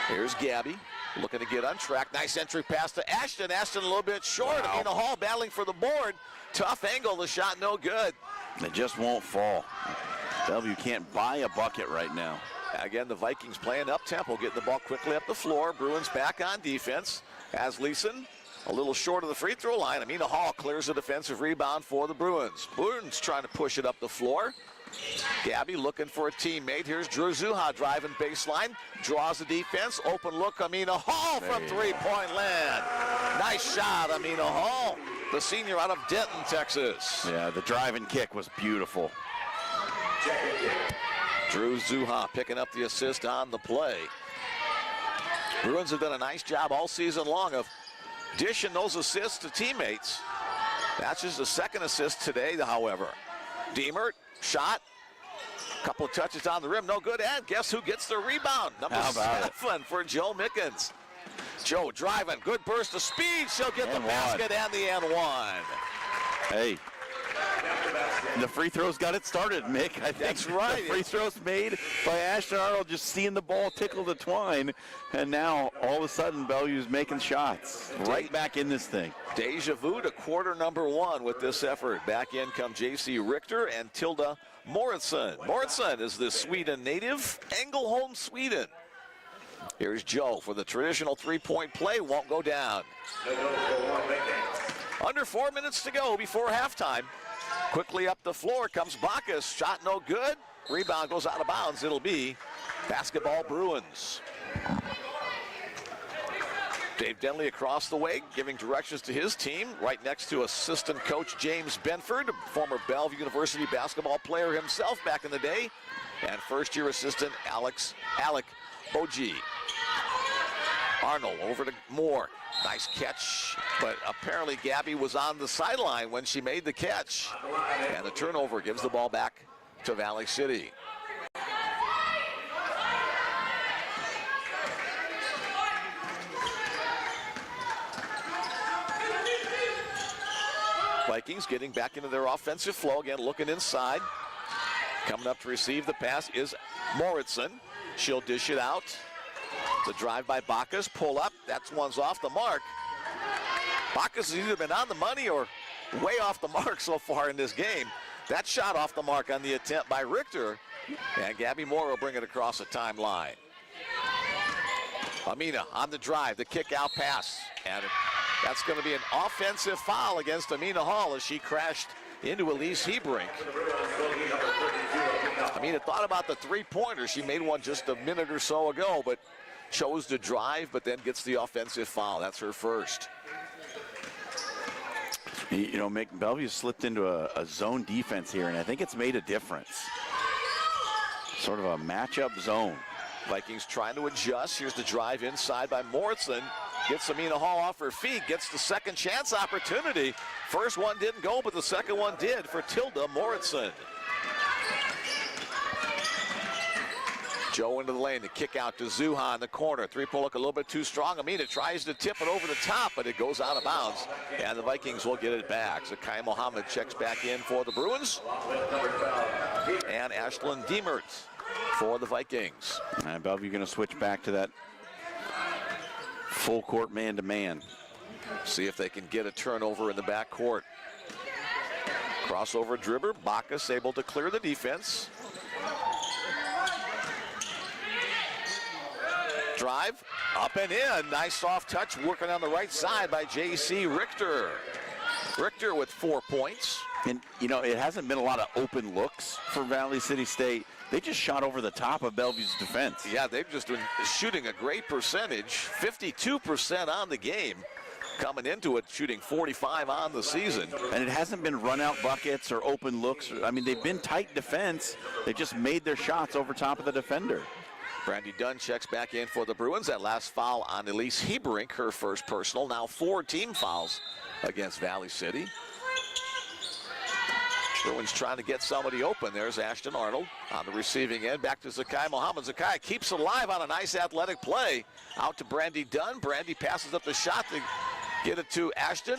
Here's Gabby looking to get on track. Nice entry pass to Ashton. Ashton a little bit short. Wow. Amina Hall battling for the board. Tough angle. The shot no good. It just won't fall. Bellevue can't buy a bucket right now. Again, the Vikings playing up-tempo, getting the ball quickly up the floor. Bruins back on defense. Asleason a little short of the free throw line. Amina Hall clears a defensive rebound for the Bruins. Bruins trying to push it up the floor. Gabby looking for a teammate. Here's Drew Zuha driving baseline. Draws the defense. Open look, Amina Hall from three-point land. Nice shot, Amina Hall, the senior out of Denton, Texas. Yeah, the drive and kick was beautiful. Drew Zuha picking up the assist on the play. Bruins have done a nice job all season long of dishing those assists to teammates. That's just the second assist today, however. Deemer, shot. Couple of touches on the rim, no good. And guess who gets the rebound? Number 7 for Joe Mickens. Joe driving, good burst of speed. She'll get the basket and the and one. Hey, the free throws got it started, Mick. I think that's right. The free throws made by Ashton Arnold, just seeing the ball tickle the twine, and now all of a sudden Bellevue's making shots right back in this thing. Deja vu to quarter number 1 with this effort. Back in come J.C. Richter and Tilda Moritson. Moritson is the Sweden native, Ängelholm, Sweden. Here's Joe for the traditional three-point play. Won't go down. Under 4 minutes to go before halftime. Quickly up the floor comes Bacchus. Shot no good. Rebound goes out of bounds. It'll be basketball Bruins. Dave Denley across the way, giving directions to his team, right next to assistant coach James Benford, former Bellevue University basketball player himself back in the day, and first-year assistant Alec Boji. Arnold over to Moore. Nice catch, but apparently Gabby was on the sideline when she made the catch. And the turnover gives the ball back to Valley City. Vikings getting back into their offensive flow again, looking inside. Coming up to receive the pass is Moritson. She'll dish it out. The drive by Bacchus, pull up. That's one's off the mark. Bacchus has either been on the money or way off the mark so far in this game. That shot off the mark on the attempt by Richter. And Gabby Moore will bring it across the timeline. Amina on the drive, the kick out pass. And that's going to be an offensive foul against Amina Hall as she crashed into Elise Hebrink. Amina thought about the three-pointer. She made one just a minute or so ago, but chose to drive, but then gets the offensive foul. That's her first. You know, Bellevue slipped into a zone defense here, and I think it's made a difference. Sort of a matchup zone. Vikings trying to adjust. Here's the drive inside by Morrison. Gets Amina Hall off her feet. Gets the second chance opportunity. First one didn't go, but the second one did for Tilda Morrison. Joe into the lane, the kick out to Zuha in the corner. Three-point look a little bit too strong. Amina tries to tip it over the top, but it goes out of bounds, and the Vikings will get it back. Zakai Mohammed checks back in for the Bruins, and Ashlyn Diemert for the Vikings. And Bellevue going to switch back to that full court man-to-man. See if they can get a turnover in the backcourt. Crossover dribber, Bacchus able to clear the defense. Drive, up and in. Nice soft touch working on the right side by J.C. Richter. Richter with 4 points. And, you know, it hasn't been a lot of open looks for Valley City State. They just shot over the top of Bellevue's defense. Yeah, they've just been shooting a great percentage, 52% on the game. Coming into it, shooting 45 on the season. And it hasn't been run-out buckets or open looks. I mean, they've been tight defense. They just made their shots over top of the defender. Brandy Dunn checks back in for the Bruins. That last foul on Elise Hebrink, her first personal. Now 4 team fouls against Valley City. Bruins trying to get somebody open. There's Ashton Arnold on the receiving end. Back to Zakai Mohammed. Zakai keeps it alive on a nice athletic play. Out to Brandy Dunn. Brandy passes up the shot to get it to Ashton.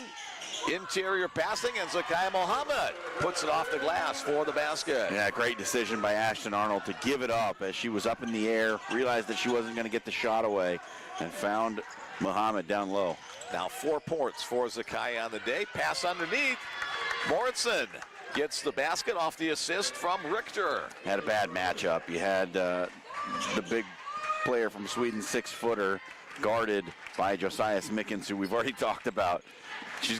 Interior passing, and Zakai Mohammed puts it off the glass for the basket. Yeah, great decision by Ashton Arnold to give it up as she was up in the air, realized that she wasn't going to get the shot away, and found Mohammed down low. Now 4 points for Zakai on the day. Pass underneath. Morrison gets the basket off the assist from Richter. Had a bad matchup. You had the big player from Sweden, 6-footer, guarded by Josiah Smickens, who we've already talked about. She's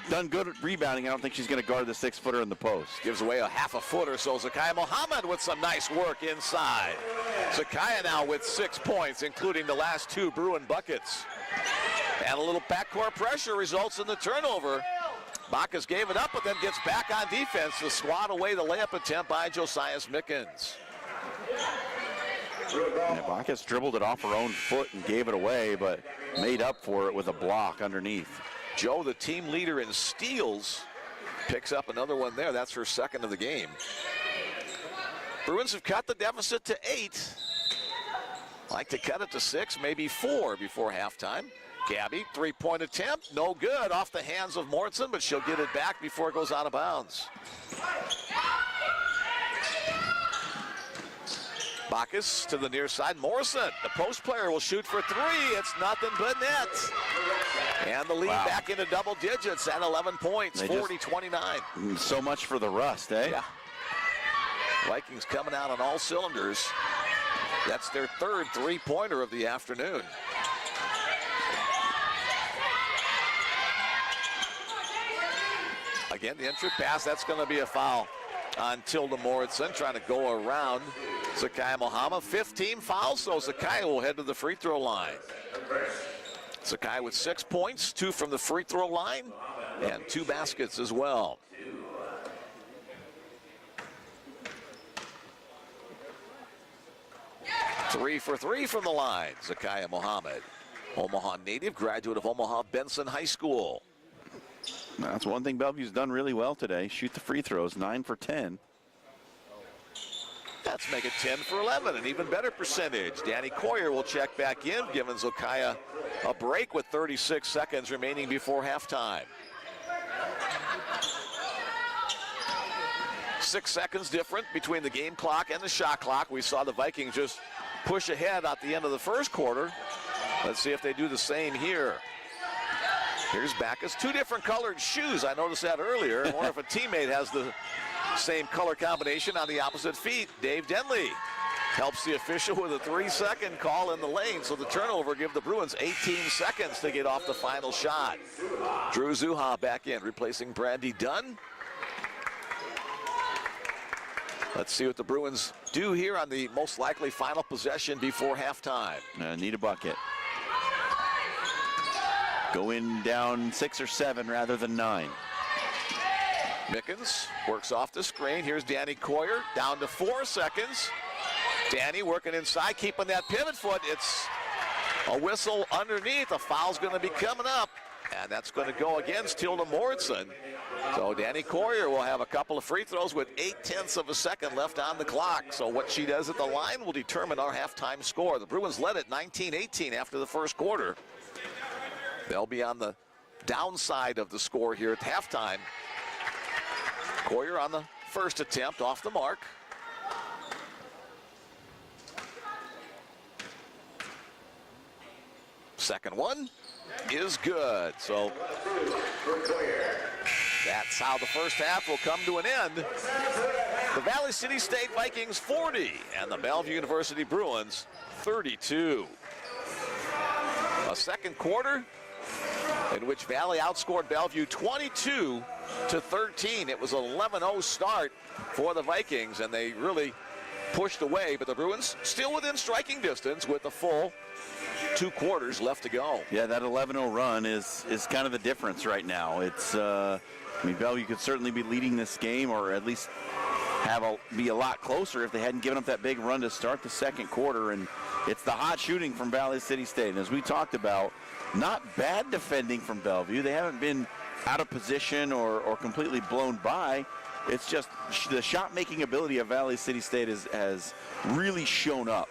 done good at rebounding. I don't think she's going to guard the 6-footer in the post. Gives away a half a foot or so. Zakai Mohammed with some nice work inside. Zakai now with 6 points, including the last 2 Bruin buckets. And a little backcourt pressure results in the turnover. Bacchus gave it up, but then gets back on defense to swat away the layup attempt by Josiah Smickens. Yeah, Bacchus dribbled it off her own foot and gave it away, but made up for it with a block underneath. Joe, the team leader in steals, picks up another one there. That's her second of the game. Bruins have cut the deficit to 8. Like to cut it to 6, maybe 4 before halftime. Gabby, 3-point attempt, no good, off the hands of Morrison, but she'll get it back before it goes out of bounds. Bacchus to the near side. Morrison, the post player, will shoot for 3. It's nothing but net. And the lead back into double digits at 11 points, 40-29. So much for the rust, eh? Yeah. Vikings coming out on all cylinders. That's their 3rd 3-pointer of the afternoon. Again, the entry pass, that's going to be a foul on Tilda Morrison, trying to go around Zakai Mohammed. 15 fouls, so Zakai will head to the free throw line. Zakai with 6 points, 2 from the free throw line, and 2 baskets as well. Three for 3 from the line, Zakai Mohammed. Omaha native, graduate of Omaha Benson High School. That's one thing Bellevue's done really well today. Shoot the free throws, 9 for 10. Let's make it 10 for 11, an even better percentage. Danny Coyer will check back in, giving Zokaya a break with 36 seconds remaining before halftime. 6 seconds different between the game clock and the shot clock. We saw the Vikings just push ahead at the end of the first quarter. Let's see if they do the same here. Here's Bacchus, 2 different colored shoes. I noticed that earlier. I wonder if a teammate has the same color combination on the opposite feet. Dave Denley helps the official with a 3-second call in the lane. So the turnover give the Bruins 18 seconds to get off the final shot. Drew Zuha back in, replacing Brandy Dunn. Let's see what the Bruins do here on the most likely final possession before halftime. Need a bucket. Go in down 6 or 7 rather than 9. Mickens works off the screen. Here's Danny Coyer down to 4 seconds. Danny working inside, keeping that pivot foot. It's a whistle underneath. A foul's going to be coming up, and that's going to go against Tilda Morrison. So Danny Coyer will have a couple of free throws with 0.8 of a second left on the clock. So what she does at the line will determine our halftime score. The Bruins led it 19-18 after the first quarter. They'll be on the downside of the score here at halftime. Coyer on the first attempt, off the mark. Second one is good. So that's how the first half will come to an end. The Valley City State Vikings 40 and the Bellevue University Bruins 32. A second quarter in which Valley outscored Bellevue 22-13. It was an 11-0 start for the Vikings, and they really pushed away, but the Bruins still within striking distance with a full 2 quarters left to go. Yeah, that 11-0 run is kind of the difference right now. It's, I mean, Bellevue could certainly be leading this game, or at least be a lot closer if they hadn't given up that big run to start the second quarter. And it's the hot shooting from Valley City State. And as we talked about, not bad defending from Bellevue. They haven't been out of position or completely blown by. It's just the shot-making ability of Valley City State has really shown up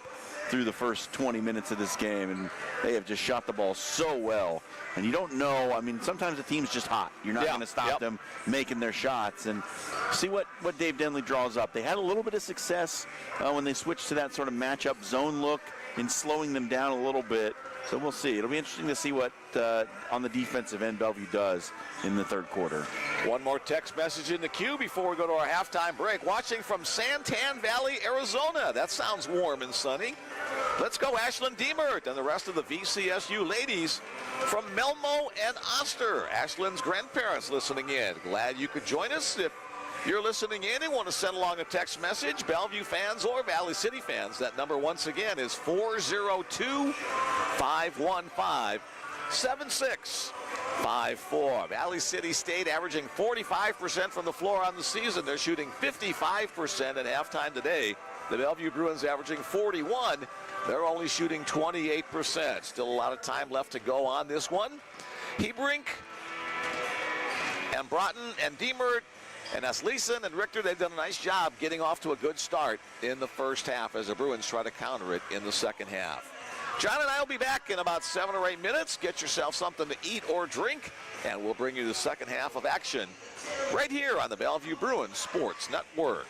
through the first 20 minutes of this game, and they have just shot the ball so well. And you don't know, I mean, sometimes the team's just hot. You're not going to stop them making their shots. And see what Dave Denley draws up. They had a little bit of success when they switched to that sort of matchup zone look in slowing them down a little bit. So we'll see. It'll be interesting to see what on the defensive end Bellevue does in the third quarter. One more text message in the queue before we go to our halftime break. Watching from Santan Valley, Arizona. That sounds warm and sunny. Let's go Ashlyn Diemert and the rest of the VCSU ladies from Melmo and Oster. Ashlyn's grandparents listening in. Glad you could join us. If you're listening in and want to send along a text message, Bellevue fans or Valley City fans, that number once again is 402-515-7654. Valley City State averaging 45% from the floor on the season. They're shooting 55% at halftime today. The Bellevue Bruins averaging 41. They're only shooting 28%. Still a lot of time left to go on this one. Hebrink and Broughton and Diemert and Asleason and Richter, they've done a nice job getting off to a good start in the first half as the Bruins try to counter it in the second half. John and I will be back in about 7 or 8 minutes. Get yourself something to eat or drink, and we'll bring you the second half of action right here on the Bellevue Bruins Sports Network.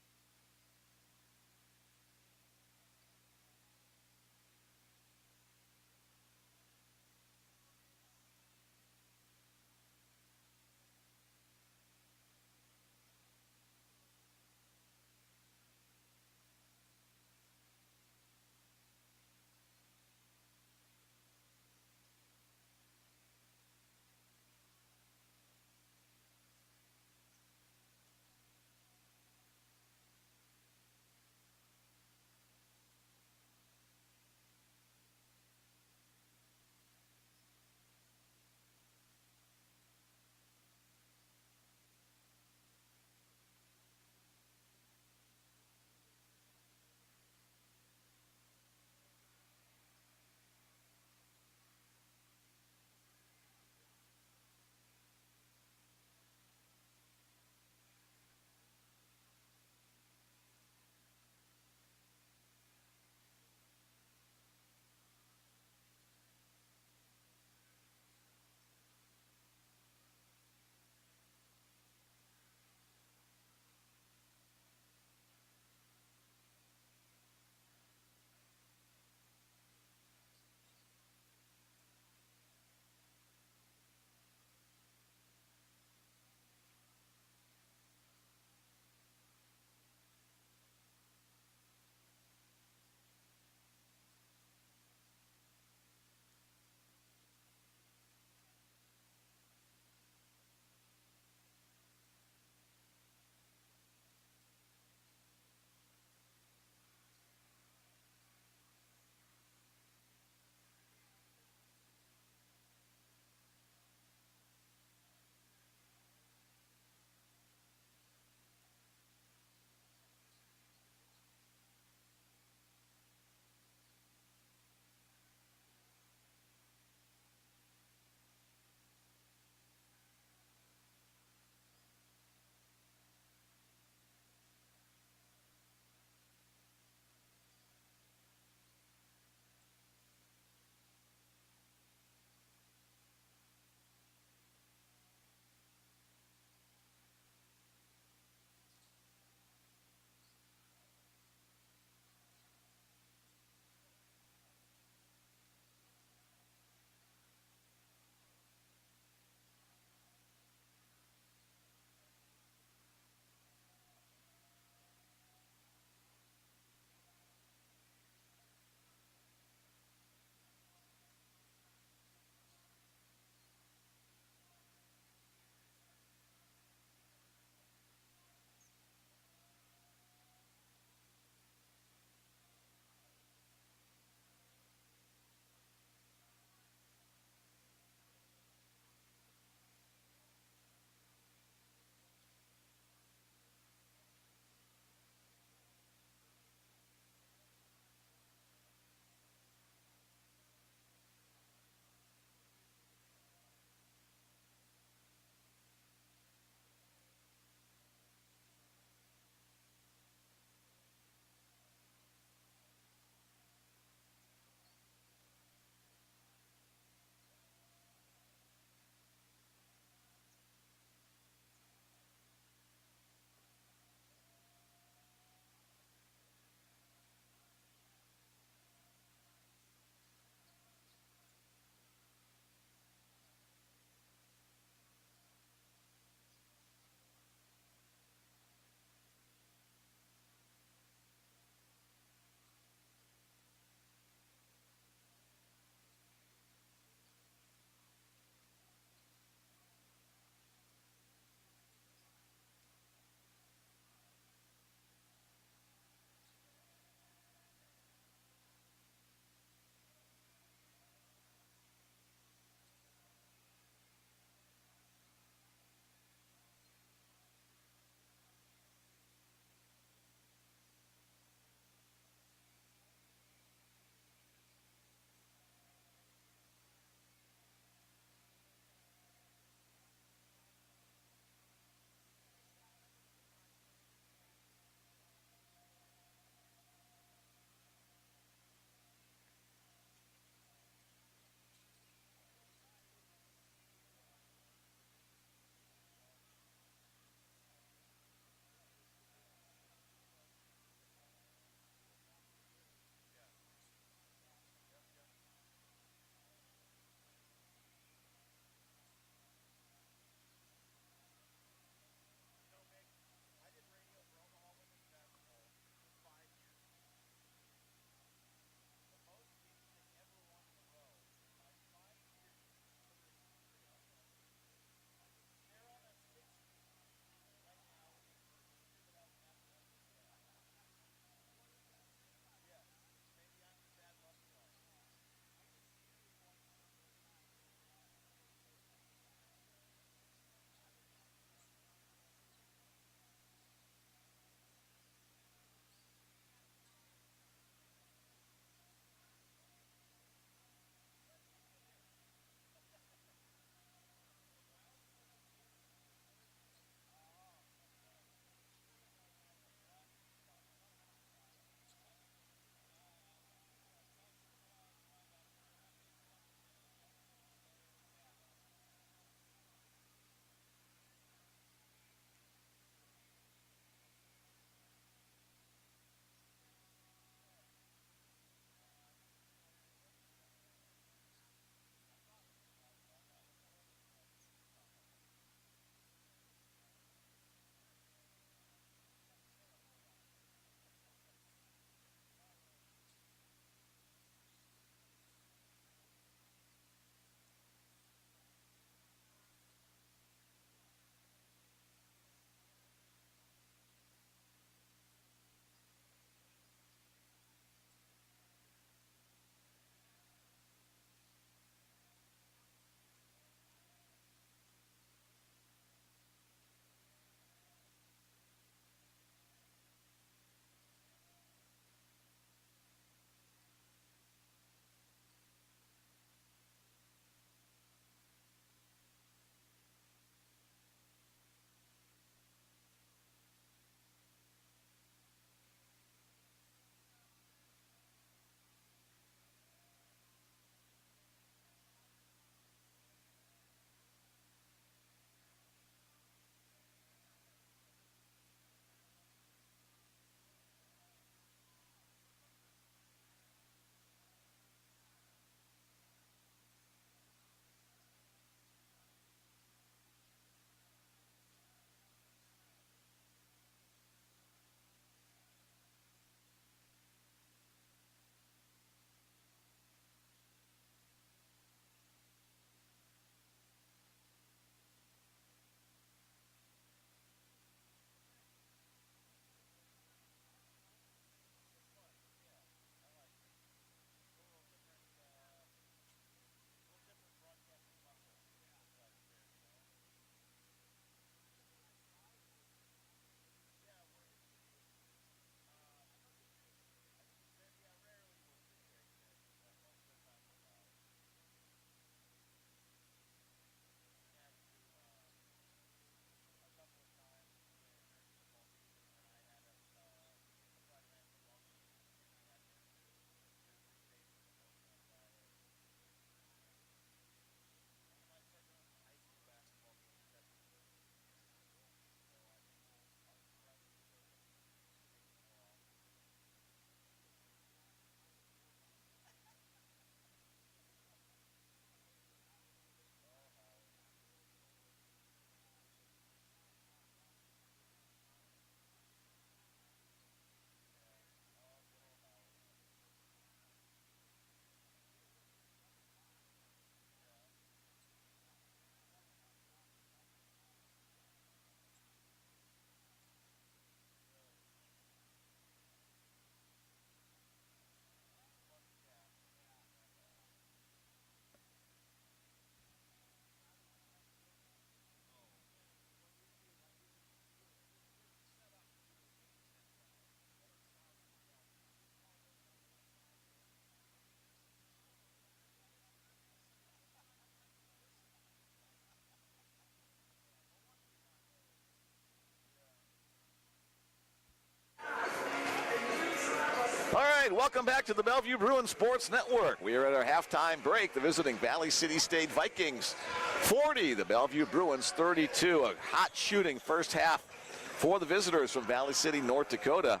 right, welcome back to the Bellevue Bruins Sports Network. We are at our halftime break. The visiting Valley City State Vikings 40, the Bellevue Bruins 32. A hot shooting first half for the visitors from Valley City, North Dakota.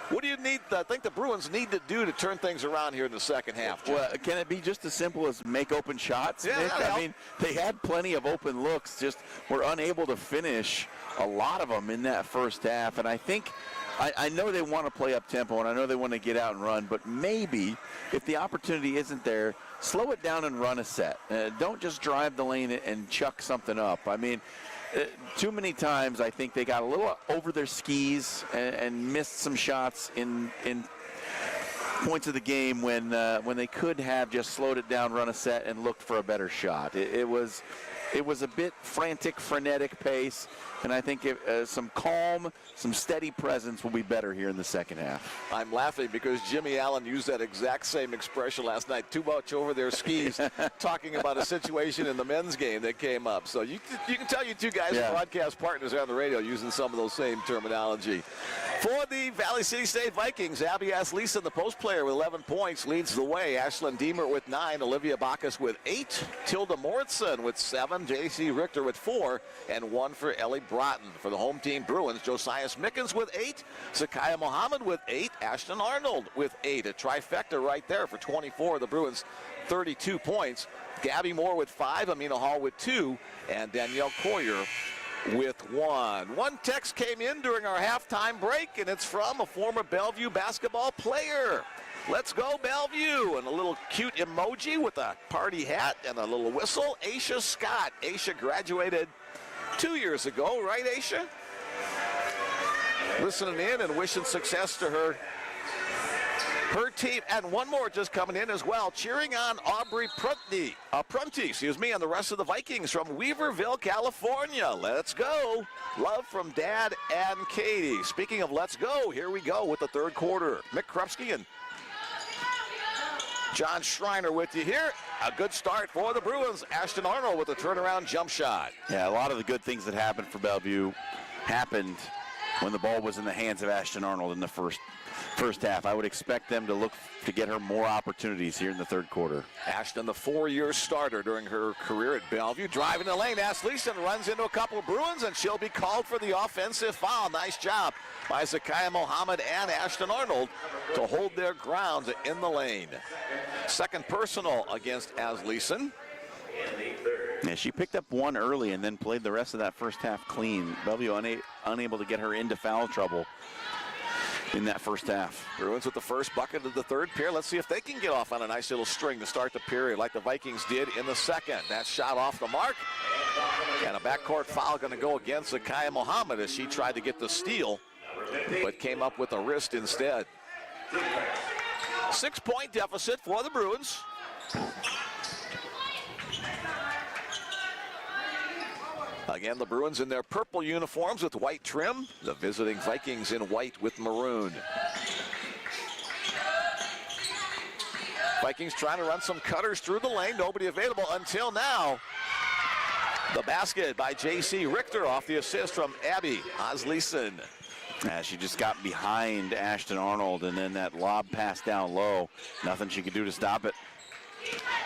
What do you think the Bruins need to do to turn things around here in the second half, Jim? Well, can it be just as simple as make open shots? Yeah, Nick? I mean, they had plenty of open looks, just were unable to finish a lot of them in that first half. And I think, I know they want to play up tempo, and I know they want to get out and run, but maybe if the opportunity isn't there, slow it down and run a set. Don't just drive the lane and chuck something up. I mean, too many times I think they got a little over their skis and missed some shots in points of the game when they could have just slowed it down, run a set, and looked for a better shot. It was a bit frantic, frenetic pace, and I think some calm, some steady presence will be better here in the second half. I'm laughing because Jimmy Allen used that exact same expression last night, too much over their skis, talking about a situation in the men's game that came up. So you can tell you two guys, broadcast partners on the radio, using some of those same terminology. For the Valley City State Vikings, Abby Asleason, the post player with 11 points, leads the way. Ashlyn Deemer with 9, Olivia Bacchus with 8, Tilda Moritzen with 7, J.C. Richter with 4, and 1 for Ellie Broughton. For the home team Bruins, Josiah Mickens with 8, Zakaya Mohammed with 8, Ashton Arnold with 8. A trifecta right there for 24. The Bruins 32 points. Gabby Moore with 5, Amina Hall with 2, and Danielle Coyer with 1. One text came in during our halftime break, and it's from a former Bellevue basketball player. Let's go Bellevue, and a little cute emoji with a party hat and a little whistle. Aisha Scott. Aisha graduated 2 years ago, right, Aisha? Listening in and wishing success to her team. And one more just coming in as well, cheering on Aubrey Prunty, and the rest of the Vikings from Weaverville, California. Let's go. Love from Dad and Katie. Speaking of let's go, here we go with the third quarter. Mick Krupski and John Schreiner with you here. A good start for the Bruins. Ashton Arnold with a turnaround jump shot. Yeah, a lot of the good things that happened for Bellevue happened when the ball was in the hands of Ashton Arnold in the first half. I would expect them to look to get her more opportunities here in the third quarter. Ashton, the 4-year starter during her career at Bellevue, driving the lane. Asleason runs into a couple of Bruins, and she'll be called for the offensive foul. Nice job by Zakaya Mohammed and Ashton Arnold to hold their ground in the lane. Second personal against Asleason. Yeah, she picked up one early and then played the rest of that first half clean. Bellevue unable to get her into foul trouble in that first half. Bruins with the first bucket of the third period. Let's see if they can get off on a nice little string to start the period like the Vikings did in the second. That shot off the mark. And a backcourt foul going to go against Zakaya Mohammed as she tried to get the steal, but came up with a wrist instead. 6-point deficit for the Bruins. Again, the Bruins in their purple uniforms with white trim. The visiting Vikings in white with maroon. Vikings trying to run some cutters through the lane. Nobody available until now. The basket by J.C. Richter off the assist from Abby Asleason. She just got behind Ashton Arnold, and then that lob pass down low. Nothing she could do to stop it.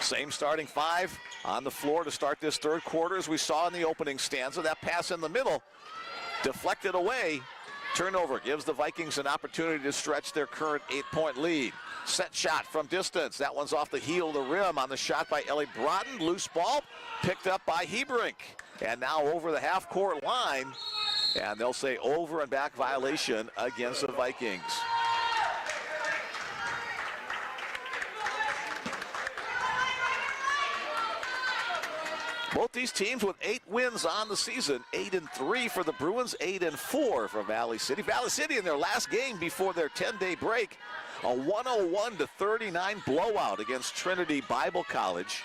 Same starting 5 on the floor to start this third quarter as we saw in the opening stanza. That pass in the middle, deflected away. Turnover gives the Vikings an opportunity to stretch their current 8-point lead. Set shot from distance. That one's off the heel of the rim on the shot by Ellie Broughton. Loose ball picked up by Hebrink. And now over the half-court line. And they'll say over and back violation against the Vikings. Both these teams with 8 wins on the season. 8-3 for the Bruins, 8-4 for Valley City. Valley City in their last game before their 10-day break, a 101-39 blowout against Trinity Bible College.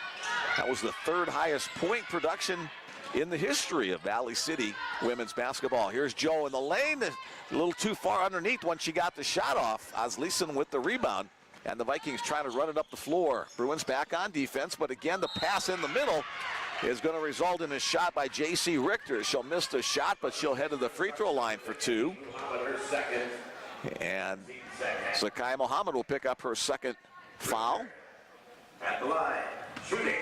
That was the third highest point production in the history of Valley City women's basketball. Here's Joe in the lane, a little too far underneath when she got the shot off. Asleason with the rebound, and the Vikings trying to run it up the floor. Bruins back on defense, but again, the pass in the middle is going to result in a shot by J.C. Richter. She'll miss the shot, but she'll head to the free throw line for 2. And Zakiya Muhammad will pick up her second foul. At the line, shooting.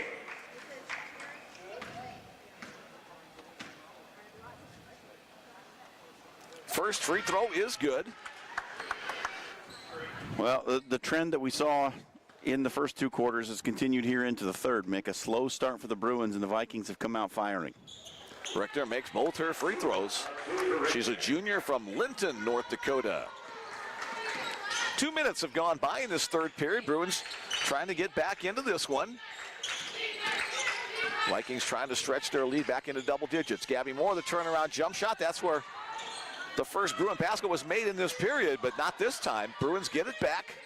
First free throw is good. Well, the trend that we saw in the first two quarters has continued here into the third. Make a slow start for the Bruins, and the Vikings have come out firing. Richter makes both her free throws. She's a junior from Linton, North Dakota. 2 minutes have gone by in this third period. Bruins trying to get back into this one. Vikings trying to stretch their lead back into double digits. Gabby Moore, the turnaround jump shot. That's where the first Bruin basket was made in this period, but not this time. Bruins get it back.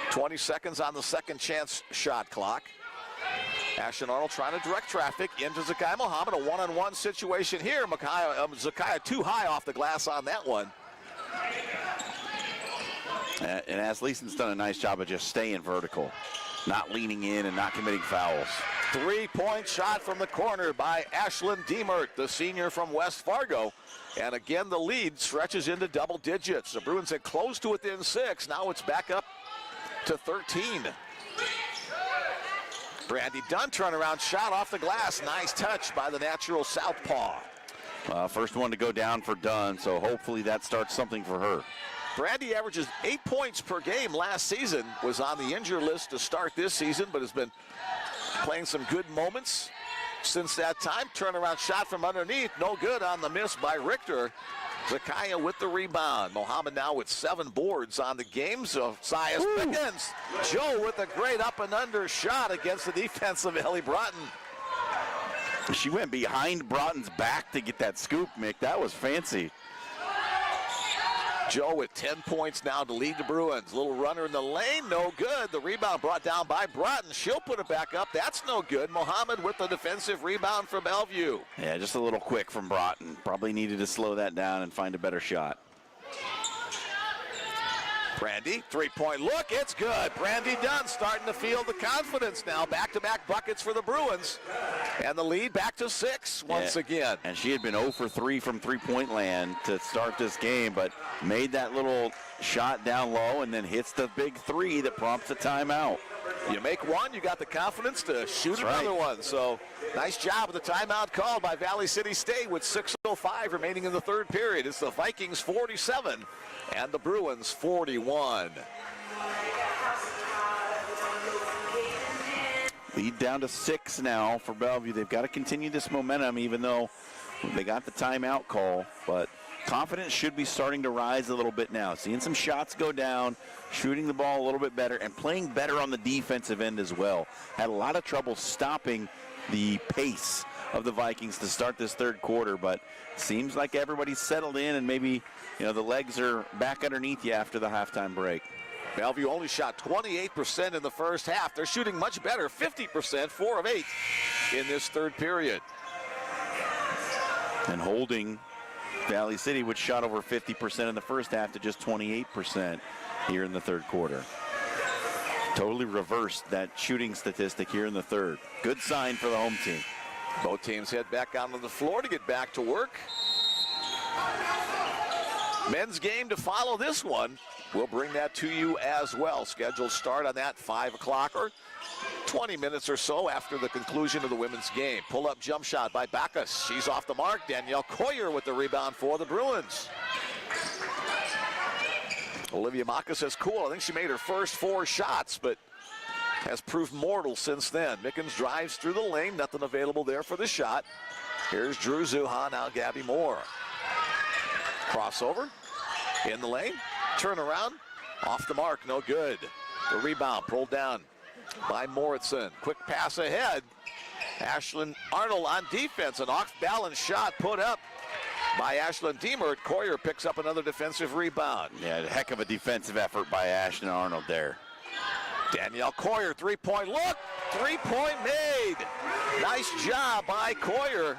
20 seconds on the second chance shot clock. Ashton Arnold trying to direct traffic into Zakiya Muhammad. A one-on-one situation here. Zakiya too high off the glass on that one. And Asleason's done a nice job of just staying vertical, not leaning in and not committing fouls. 3-point shot from the corner by Ashlyn Diemert, the senior from West Fargo. And again, the lead stretches into double digits. The Bruins had close to within 6. Now it's back up to 13. Brandy Dunn, turnaround shot off the glass. Nice touch by the natural southpaw. First one to go down for Dunn, so hopefully that starts something for her. Brandy averages 8 points per game last season, was on the injured list to start this season, but has been playing some good moments since that time. Turnaround shot from underneath, no good on the miss by Richter. Zakiya with the rebound. Mohammed now with 7 boards on the game, so Sias Pickens. Joe with a great up and under shot against the defense of Ellie Broughton. She went behind Broughton's back to get that scoop, Mick. That was fancy. Joe with 10 points now to lead the Bruins. Little runner in the lane, no good. The rebound brought down by Broughton. She'll put it back up. That's no good. Mohammed with the defensive rebound for Bellevue. Yeah, just a little quick from Broughton. Probably needed to slow that down and find a better shot. Brandy, 3-point look, it's good. Brandy Dunn starting to feel the confidence now. Back-to-back buckets for the Bruins. And the lead back to 6 once again. And she had been 0 for 3 from three-point land to start this game, but made that little shot down low and then hits the big 3 that prompts a timeout. You make one, you got the confidence to shoot another one. So nice job with the timeout called by Valley City State with 6:05 remaining in the third period. It's the Vikings 47 and the Bruins 41. Lead down to 6 now for Bellevue. They've got to continue this momentum even though they got the timeout call, but confidence should be starting to rise a little bit now. Seeing some shots go down, shooting the ball a little bit better, and playing better on the defensive end as well. Had a lot of trouble stopping the pace of the Vikings to start this third quarter, but seems like everybody's settled in and maybe, you know, the legs are back underneath you after the halftime break. Bellevue only shot 28% in the first half. They're shooting much better, 50%, 4 of 8 in this third period. And holding Valley City, which shot over 50% in the first half, to just 28% here in the third quarter. Totally reversed that shooting statistic here in the third. Good sign for the home team. Both teams head back onto the floor to get back to work. Men's game to follow this one. We'll bring that to you as well. Scheduled start on that 5 o'clock or 20 minutes or so after the conclusion of the women's game. Pull-up jump shot by Bacchus. She's off the mark. Danielle Coyer with the rebound for the Bruins. Olivia Maka says cool. I think she made her first 4 shots, but has proved mortal since then. Mickens drives through the lane. Nothing available there for the shot. Here's Drew Zuha, now Gabby Moore. Crossover in the lane. Turn around. Off the mark, no good. The rebound pulled down by Moritzen. Quick pass ahead. Ashlyn Arnold on defense. An off-balance shot put up by Ashlyn Diemert. Coyer picks up another defensive rebound. Yeah, a heck of a defensive effort by Ashlyn Arnold there. Danielle Coyer, 3-point look. 3-point made. Nice job by Coyer.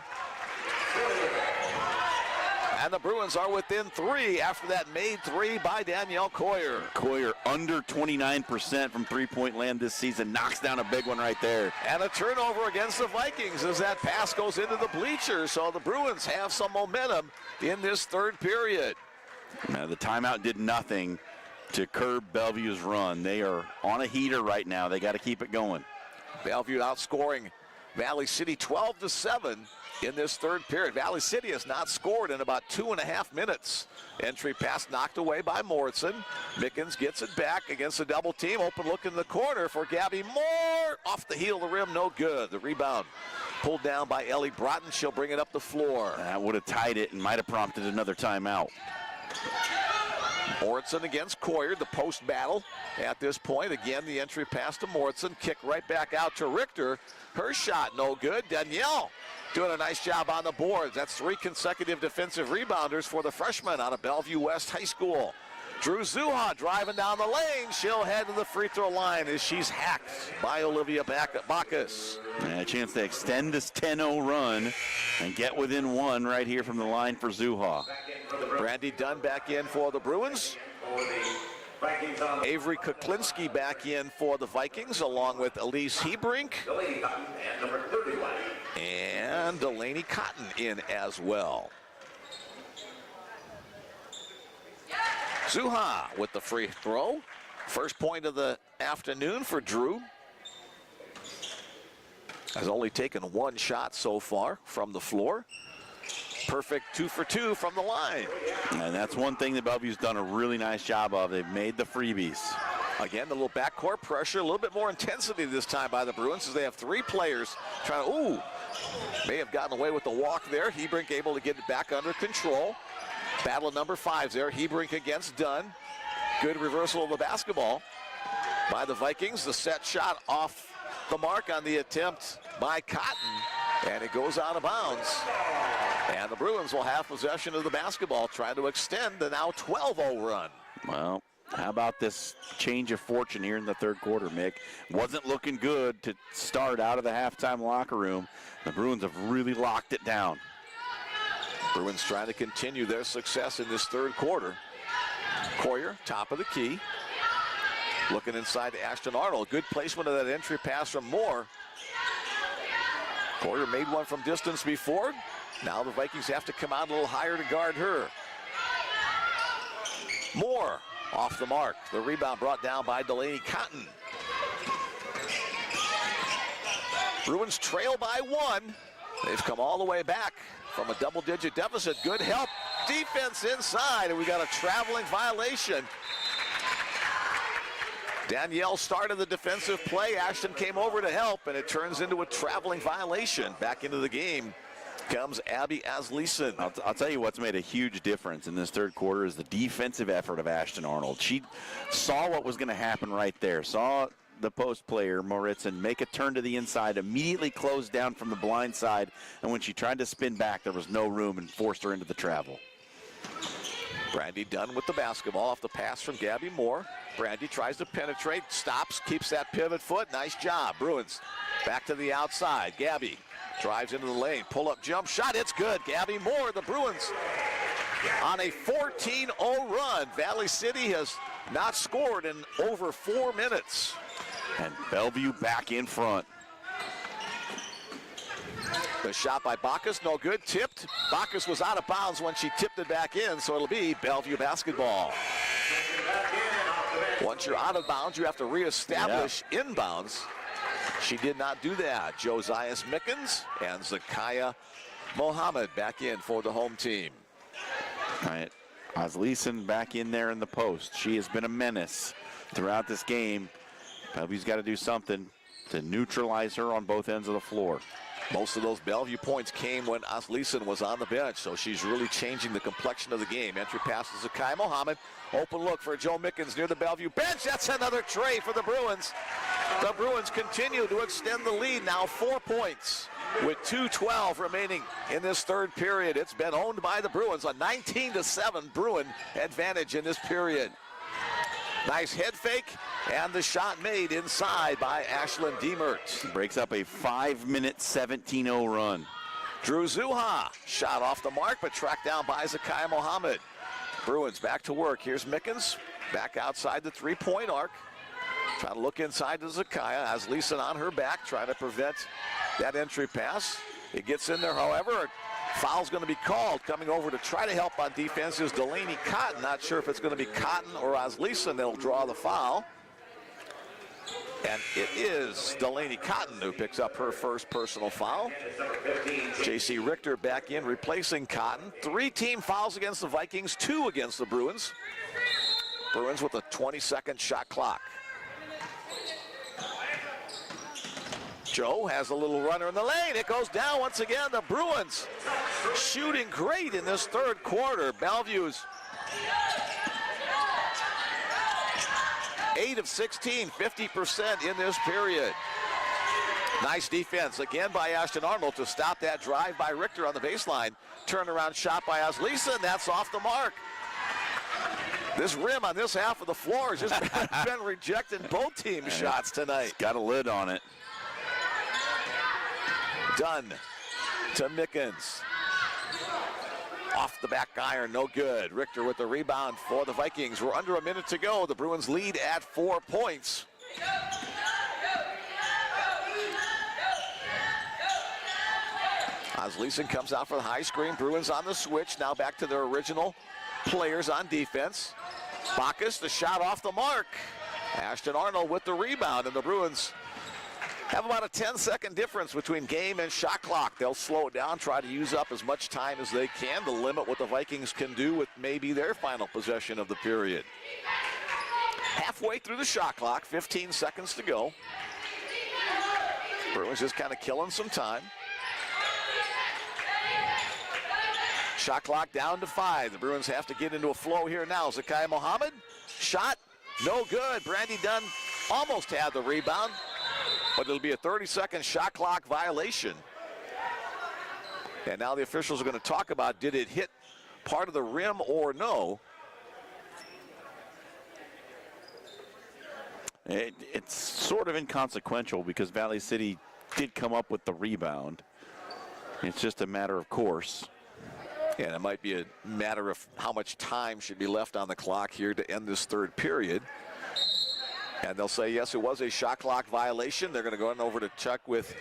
And the Bruins are within 3 after that made 3 by Danielle Coyer. Coyer under 29% from three-point land this season. Knocks down a big one right there. And a turnover against the Vikings as that pass goes into the bleachers. So the Bruins have some momentum in this third period. Now, the timeout did nothing to curb Bellevue's run. They are on a heater right now. They got to keep it going. Bellevue outscoring Valley City 12-7 in this third period. Valley City has not scored in about 2.5 minutes. Entry pass knocked away by Morrison. Mickens gets it back against the double team. Open look in the corner for Gabby Moore. Off the heel of the rim, no good. The rebound pulled down by Ellie Broughton. She'll bring it up the floor. That would have tied it and might have prompted another timeout. Morrison against Coyer, the post battle at this point. Again, the entry pass to Morrison. Kick right back out to Richter. Her shot no good. Danielle doing a nice job on the boards. That's 3 consecutive defensive rebounders for the freshman out of Bellevue West High School. Drew Zuha driving down the lane. She'll head to the free throw line as she's hacked by Olivia Bacchus. And a chance to extend this 10-0 run and get within 1 right here from the line for Zuha. Brandy Dunn back in for the Bruins. Avery Kuklinski back in for the Vikings, along with Elise Hebrink. And Delaney Cotton in as well. Zuha with the free throw. First point of the afternoon for Drew. Has only taken 1 shot so far from the floor. Perfect 2 for 2 from the line. And that's one thing that Bellevue's done a really nice job of. They've made the freebies. Again, the little backcourt pressure, a little bit more intensity this time by the Bruins as they have 3 players trying to, may have gotten away with the walk there. Hebrink able to get it back under control. Battle of number 5 there. Hebrink against Dunn. Good reversal of the basketball by the Vikings. The set shot off the mark on the attempt by Cotton, and it goes out of bounds. And the Bruins will have possession of the basketball, trying to extend the now 12-0 run. Well, how about this change of fortune here in the third quarter, Mick? Wasn't looking good to start out of the halftime locker room. The Bruins have really locked it down. Bruins trying to continue their success in this third quarter. Coyer, top of the key. Looking inside to Ashton Arnold. Good placement of that entry pass from Moore. Coyer made one from distance before. Now the Vikings have to come out a little higher to guard her. Moore off the mark. The rebound brought down by Delaney Cotton. Bruins trail by 1. They've come all the way back from a double-digit deficit. Good help. Defense inside, and we got a traveling violation. Danielle started the defensive play. Ashton came over to help, and it turns into a traveling violation. Back into the game comes Abby Asleason. I'll tell you what's made a huge difference in this third quarter is the defensive effort of Ashton Arnold. She saw what was going to happen right there, saw the post player, Moritzen, make a turn to the inside, immediately closed down from the blind side, and when she tried to spin back, there was no room and forced her into the travel. Brandy Dunn with the basketball off the pass from Gabby Moore. Brandy tries to penetrate, stops, keeps that pivot foot. Nice job. Bruins back to the outside. Gabby drives into the lane. Pull-up jump shot. It's good. Gabby Moore, the Bruins on a 14-0 run. Valley City has not scored in over 4 minutes. And Bellevue back in front. The shot by Bacchus, no good, tipped. Bacchus was out of bounds when she tipped it back in, so it'll be Bellevue basketball. Once you're out of bounds, you have to reestablish inbounds. She did not do that. Josias Mickens and Zakiah Mohammed back in for the home team. All right, Asleason back in there in the post. She has been a menace throughout this game. Bellevue's got to do something to neutralize her on both ends of the floor. Most of those Bellevue points came when Asleason was on the bench, so she's really changing the complexion of the game. Entry pass to Zakiah Mohammed. Open look for Joe Mickens near the Bellevue bench. That's another tray for the Bruins. The Bruins continue to extend the lead, now 4 points with 2:12 remaining in this third period. It's been owned by the Bruins, a 19-7 Bruin advantage in this period. Nice head fake, and the shot made inside by Ashlyn Diemert. Breaks up a 5-minute 17-0 run. Drew Zuha shot off the mark, but tracked down by Zakiah Mohammed. Bruins back to work. Here's Mickens back outside the three-point arc. Trying to look inside to Zakiah. Asleason on her back, trying to prevent that entry pass. It gets in there, however. Foul's going to be called. Coming over to try to help on defense is Delaney Cotton. Not sure if it's going to be Cotton or Osleson that'll draw the foul. And it is Delaney Cotton who picks up her first personal foul. J.C. Richter back in, replacing Cotton. 3 team fouls against the Vikings, 2 against the Bruins. Bruins with a 20-second shot clock. Joe has a little runner in the lane. It goes down once again. The Bruins shooting great in this third quarter. Bellevue's 8 of 16, 50% in this period. Nice defense again by Ashton Arnold to stop that drive by Richter on the baseline. Turnaround shot by Osleson. That's off the mark. This rim on this half of the floor has just been rejecting both team shots tonight. It's got a lid on it. Dunn to Mickens. Off the back iron, no good. Richter with the rebound for the Vikings. We're under a minute to go. The Bruins lead at 4 points. Osleson comes out for the high screen. Bruins on the switch. Now back to their original players on defense. Bacchus, the shot off the mark. Ashton Arnold with the rebound, and the Bruins have about a 10-second difference between game and shot clock. They'll slow it down, try to use up as much time as they can to limit what the Vikings can do with maybe their final possession of the period. Halfway through the shot clock, 15 seconds to go. Bruins just kind of killing some time. Shot clock down to 5. The Bruins have to get into a flow here now. Zakai Mohammed, shot, no good. Brandy Dunn almost had the rebound, but it'll be a 30-second shot clock violation. And now the officials are going to talk about, did it hit part of the rim or no? It's sort of inconsequential because Valley City did come up with the rebound. It's just a matter of course. And it might be a matter of how much time should be left on the clock here to end this third period. And they'll say, yes, it was a shot clock violation. They're going to go over to check with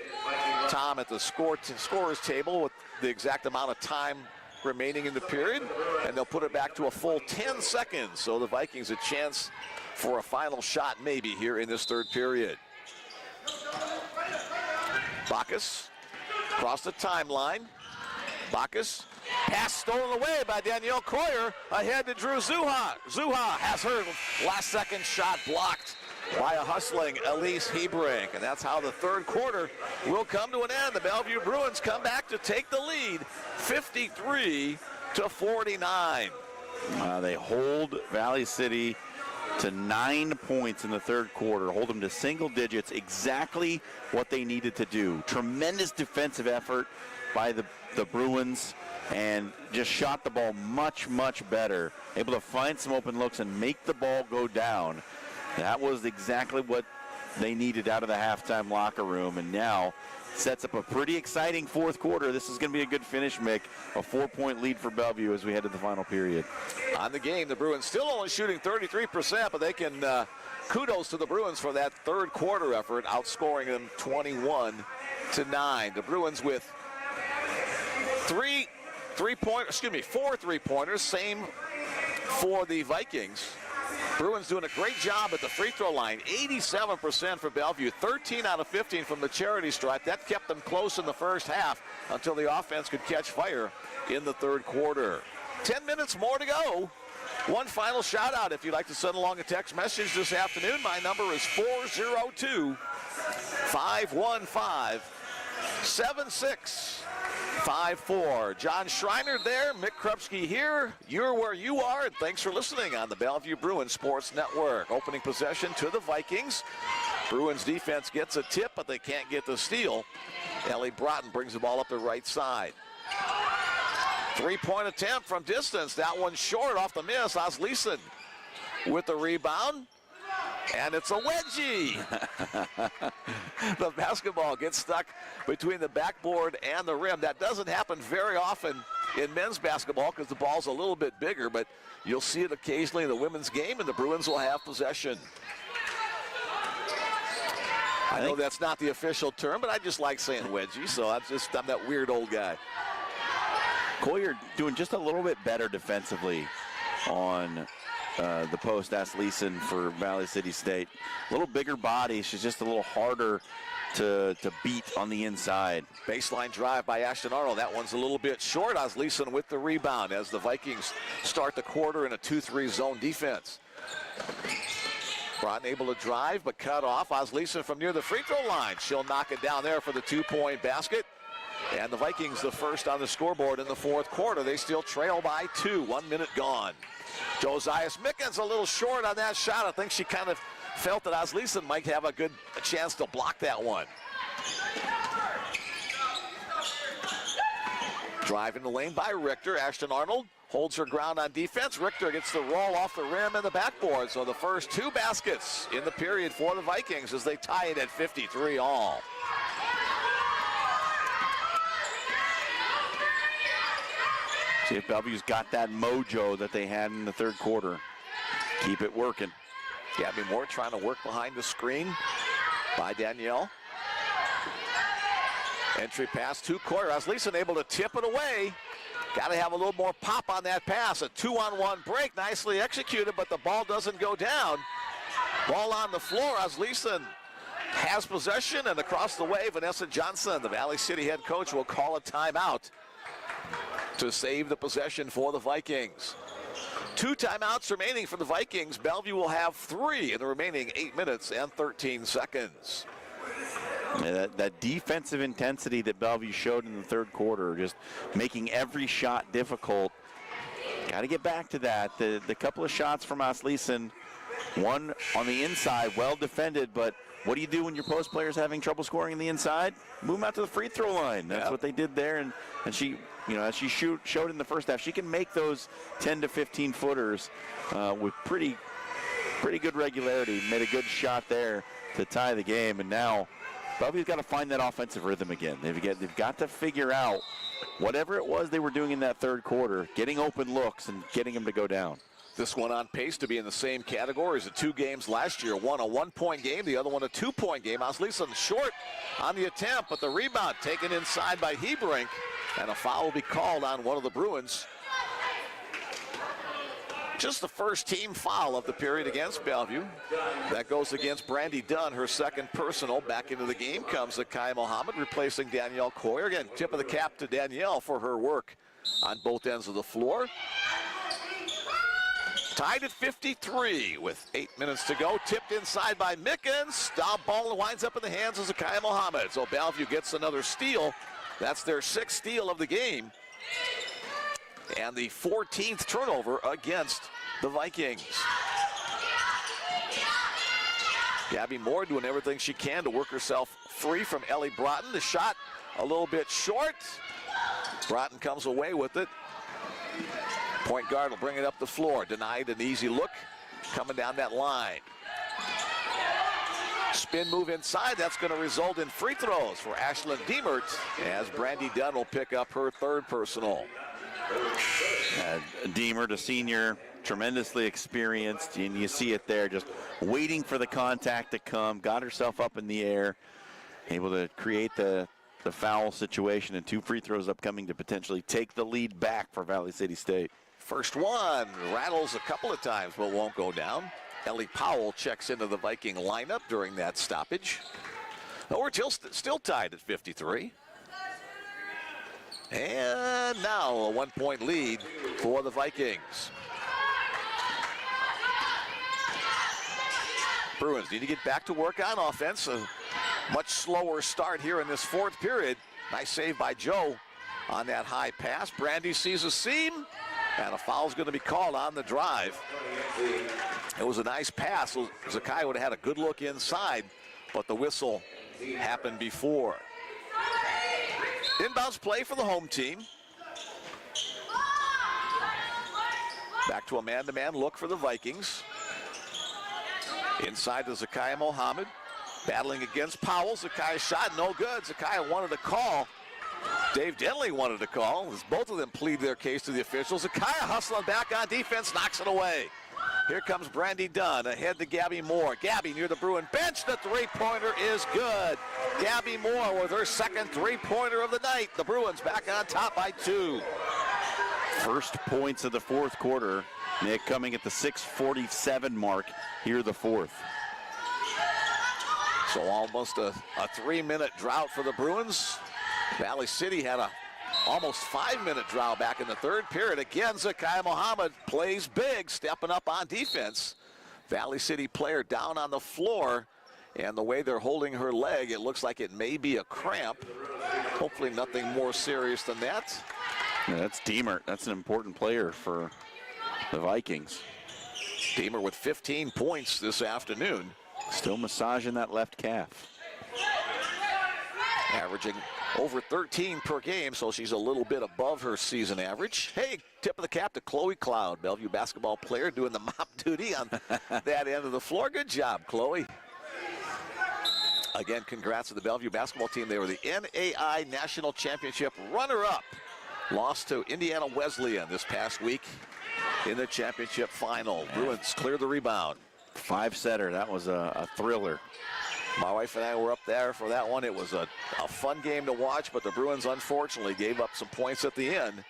Tom at the scorer's table with the exact amount of time remaining in the period. And they'll put it back to a full 10 seconds. So the Vikings a chance for a final shot maybe here in this third period. Bacchus across the timeline. Bacchus. Pass stolen away by Danielle Coyer, ahead to Drew Zuha. Zuha has her last-second shot blocked by a hustling Elise Hebrink. And that's how the third quarter will come to an end. The Bellevue Bruins come back to take the lead, 53-49. They hold Valley City to 9 points in the third quarter, hold them to single digits, exactly what they needed to do. Tremendous defensive effort by the Bruins, and just shot the ball much, much better. Able to find some open looks and make the ball go down. That was exactly what they needed out of the halftime locker room, and now sets up a pretty exciting fourth quarter. This is going to be a good finish, Mick. A 4-point lead for Bellevue as we head to the final period. On the game, the Bruins still only shooting 33%, but they can kudos to the Bruins for that third quarter effort, outscoring them 21-9. The Bruins with 4 3-pointers, same for the Vikings. Bruins doing a great job at the free throw line. 87% for Bellevue, 13 out of 15 from the charity stripe. That kept them close in the first half until the offense could catch fire in the third quarter. 10 minutes more to go. One final shout out if you'd like to send along a text message this afternoon. My number is 402-515-7654. John Schreiner there, Mick Krupski here. You're where you are, and thanks for listening on the Bellevue Bruins Sports Network. Opening possession to the Vikings. Bruins defense gets a tip, but they can't get the steal. Ellie Broughton brings the ball up the right side. 3-point attempt from distance. That one short off the miss. Osleson with the rebound. And it's a wedgie. The basketball gets stuck between the backboard and the rim. That doesn't happen very often in men's basketball because the ball's a little bit bigger, but you'll see it occasionally in the women's game, and the Bruins will have possession. I know that's not the official term, but I just like saying wedgie, so I'm that weird old guy. Coyer doing just a little bit better defensively on the post. That's Leeson for Valley City State. A little bigger body. She's just a little harder to beat on the inside. Baseline drive by Ashton Arnold. That one's a little bit short. Osleson with the rebound as the Vikings start the quarter in a 2-3 zone defense. Broughton able to drive, but cut off. Osleson from near the free throw line. She'll knock it down there for the 2-point basket. And the Vikings the first on the scoreboard in the fourth quarter. They still trail by 2. 1 minute gone. Josiah Mickens a little short on that shot. I think she kind of felt that Osleson might have a chance to block that one. Drive in the lane by Richter. Ashton Arnold holds her ground on defense. Richter gets the roll off the rim and the backboard. So the first 2 baskets in the period for the Vikings as they tie it at 53 all. See if Bellevue's got that mojo that they had in the third quarter. Keep it working. Gabby Moore trying to work behind the screen by Danielle. Entry pass to Coyer. Osleson able to tip it away. Got to have a little more pop on that pass. A 2-on-1 break, nicely executed, but the ball doesn't go down. Ball on the floor. Osleson has possession, and across the way, Vanessa Johnson, the Valley City head coach, will call a timeout to save the possession for the Vikings. 2 timeouts remaining for the Vikings. Bellevue will have 3 in the remaining 8 minutes and 13 seconds. Yeah, that defensive intensity that Bellevue showed in the third quarter, just making every shot difficult. Got to get back to that. The couple of shots from Osleson, one on the inside, well defended, but what do you do when your post player's having trouble scoring in the inside? Move them out to the free throw line. That's what they did there, and she, as she showed in the first half, she can make those 10 to 15 footers with pretty good regularity. Made a good shot there to tie the game, and now Bellevue's got to find that offensive rhythm again. They've got to figure out whatever it was they were doing in that third quarter, getting open looks and getting them to go down. This one on pace to be in the same category as the 2 games last year. One a 1-point game, the other one a 2-point game. Osleson short on the attempt, but the rebound taken inside by Hebrink, and a foul will be called on one of the Bruins. Just the first team foul of the period against Bellevue. That goes against Brandy Dunn, her second personal. Back into the game comes Zakiya Mohammed, replacing Danielle Coyer. Again, tip of the cap to Danielle for her work on both ends of the floor. Tied at 53 with 8 minutes to go. Tipped inside by Mickens. Stop ball winds up in the hands of Zakiya Mohammed. So Bellevue gets another steal. That's their 6th steal of the game. And the 14th turnover against the Vikings. Gabby Moore doing everything she can to work herself free from Ellie Broughton. The shot a little bit short. Broughton comes away with it. Point guard will bring it up the floor. Denied an easy look coming down that line. Spin move inside. That's going to result in free throws for Ashlyn Diemert as Brandy Dunn will pick up her 3rd personal. Diemert, a senior, tremendously experienced, and you see it there, just waiting for the contact to come, got herself up in the air, able to create the foul situation, and 2 free throws upcoming to potentially take the lead back for Valley City State. First one rattles a couple of times but won't go down. Ellie Powell checks into the Viking lineup during that stoppage. Oh, we're still tied at 53. And now a 1-point lead for the Vikings. Bruins need to get back to work on offense. A much slower start here in this 4th period. Nice save by Joe on that high pass. Brandy sees a seam, and a foul's going to be called on the drive. It was a nice pass. Zakiya would have had a good look inside, but the whistle happened before. Inbounds play for the home team. Back to a man-to-man look for the Vikings. Inside to Zakiya Mohammed. Battling against Powell. Zakiya shot no good. Zakiya wanted a call. Dave Denley wanted a call as both of them plead their case to the officials. Zakiya hustling back on defense, knocks it away. Here comes Brandy Dunn ahead to Gabby Moore. Gabby near the Bruin bench. The 3-pointer is good. Gabby Moore with her 2nd 3-pointer of the night. The Bruins back on top by 2. First points of the fourth quarter. Nick coming at the 6:47 mark here the fourth. So almost a 3-minute drought for the Bruins. Valley City had a almost 5-minute drought back in the third period. Again, Zakiya Muhammad plays big, stepping up on defense. Valley City player down on the floor, and the way they're holding her leg, it looks like it may be a cramp. Hopefully nothing more serious than that. Yeah, that's Deemer. That's an important player for the Vikings. Deemer with 15 points this afternoon. Still massaging that left calf. Averaging over 13 per game, so she's a little bit above her season average. Hey, tip of the cap to Chloe Cloud, Bellevue basketball player, doing the mop duty on that end of the floor. Good job, Chloe. Again, congrats to the Bellevue basketball team. They were the NAI National Championship runner-up. Lost to Indiana Wesleyan this past week in the championship final. Bruins cleared the rebound. 5-setter, that was a thriller. My wife and I were up there for that one. It was a fun game to watch, but the Bruins unfortunately gave up some points at the end,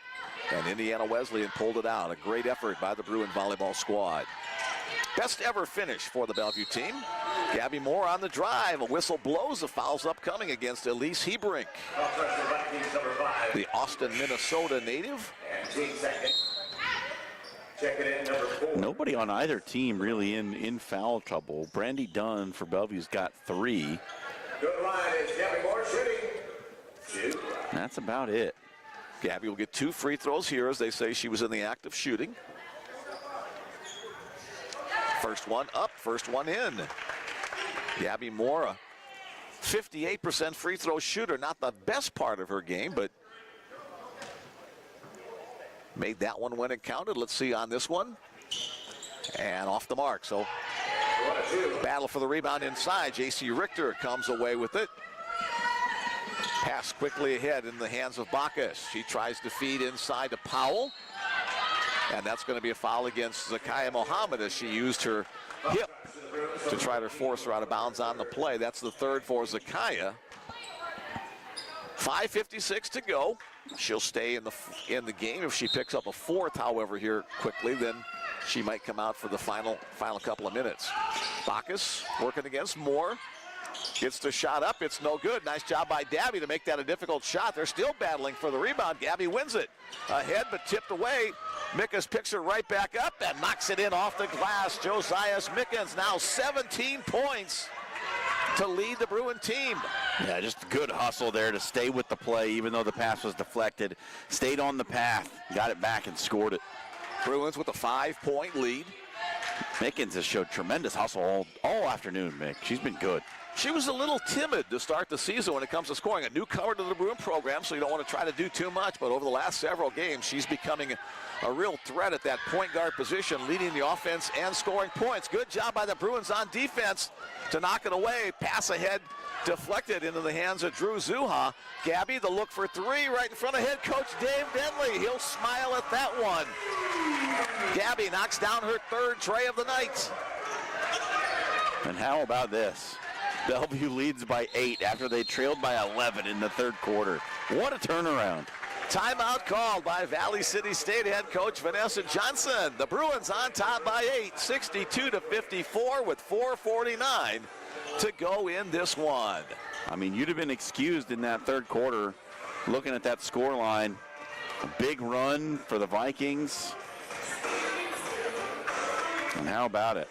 and Indiana Wesleyan pulled it out. A great effort by the Bruin volleyball squad. Best ever finish for the Bellevue team. Gabby Moore on the drive. A whistle blows. The foul's upcoming against Elise Hebrink, the Austin, Minnesota native. Nobody on either team really in foul trouble. Brandy Dunn for Bellevue's got 3. Good line is Gabby Moore shooting. That's about it. Gabby will get 2 free throws here, as they say she was in the act of shooting. First one up, first one in. Gabby Moore, a 58% free throw shooter. Not the best part of her game, but made that one when it counted. Let's see on this one. And off the mark. So battle for the rebound inside. J.C. Richter comes away with it. Pass quickly ahead in the hands of Bacchus. She tries to feed inside to Powell. And that's going to be a foul against Zakiya Muhammad as she used her hip to try to force her out of bounds on the play. That's the third for Zakiya. 5:56 to go. She'll stay in the game. If she picks up a 4th, however, here quickly, then she might come out for the final couple of minutes. Bacchus working against Moore. Gets the shot up. It's no good. Nice job by Dabby to make that a difficult shot. They're still battling for the rebound. Gabby wins it. Ahead, but tipped away. Mickens picks her right back up and knocks it in off the glass. Josias Mickens now 17 points to lead the Bruin team. Yeah, just good hustle there to stay with the play, even though the pass was deflected. Stayed on the path, got it back and scored it. Bruins with a 5-point lead. Mickens has showed tremendous hustle all afternoon, Mick. She's been good. She was a little timid to start the season when it comes to scoring. A newcomer to the Bruin program, so you don't want to try to do too much. But over the last several games, she's becoming a real threat at that point guard position, leading the offense and scoring points. Good job by the Bruins on defense to knock it away. Pass ahead, deflected into the hands of Drew Zuha. Gabby, the look for 3 right in front of head coach Dave Denley. He'll smile at that one. Gabby knocks down her 3rd tray of the night. And how about this? Bellevue leads by 8 after they trailed by 11 in the 3rd quarter. What a turnaround. Timeout called by Valley City State head coach Vanessa Johnson. The Bruins on top by 8, 62-54 with 4:49 to go in this one. I mean, you'd have been excused in that 3rd quarter looking at that score line. A big run for the Vikings. And how about it?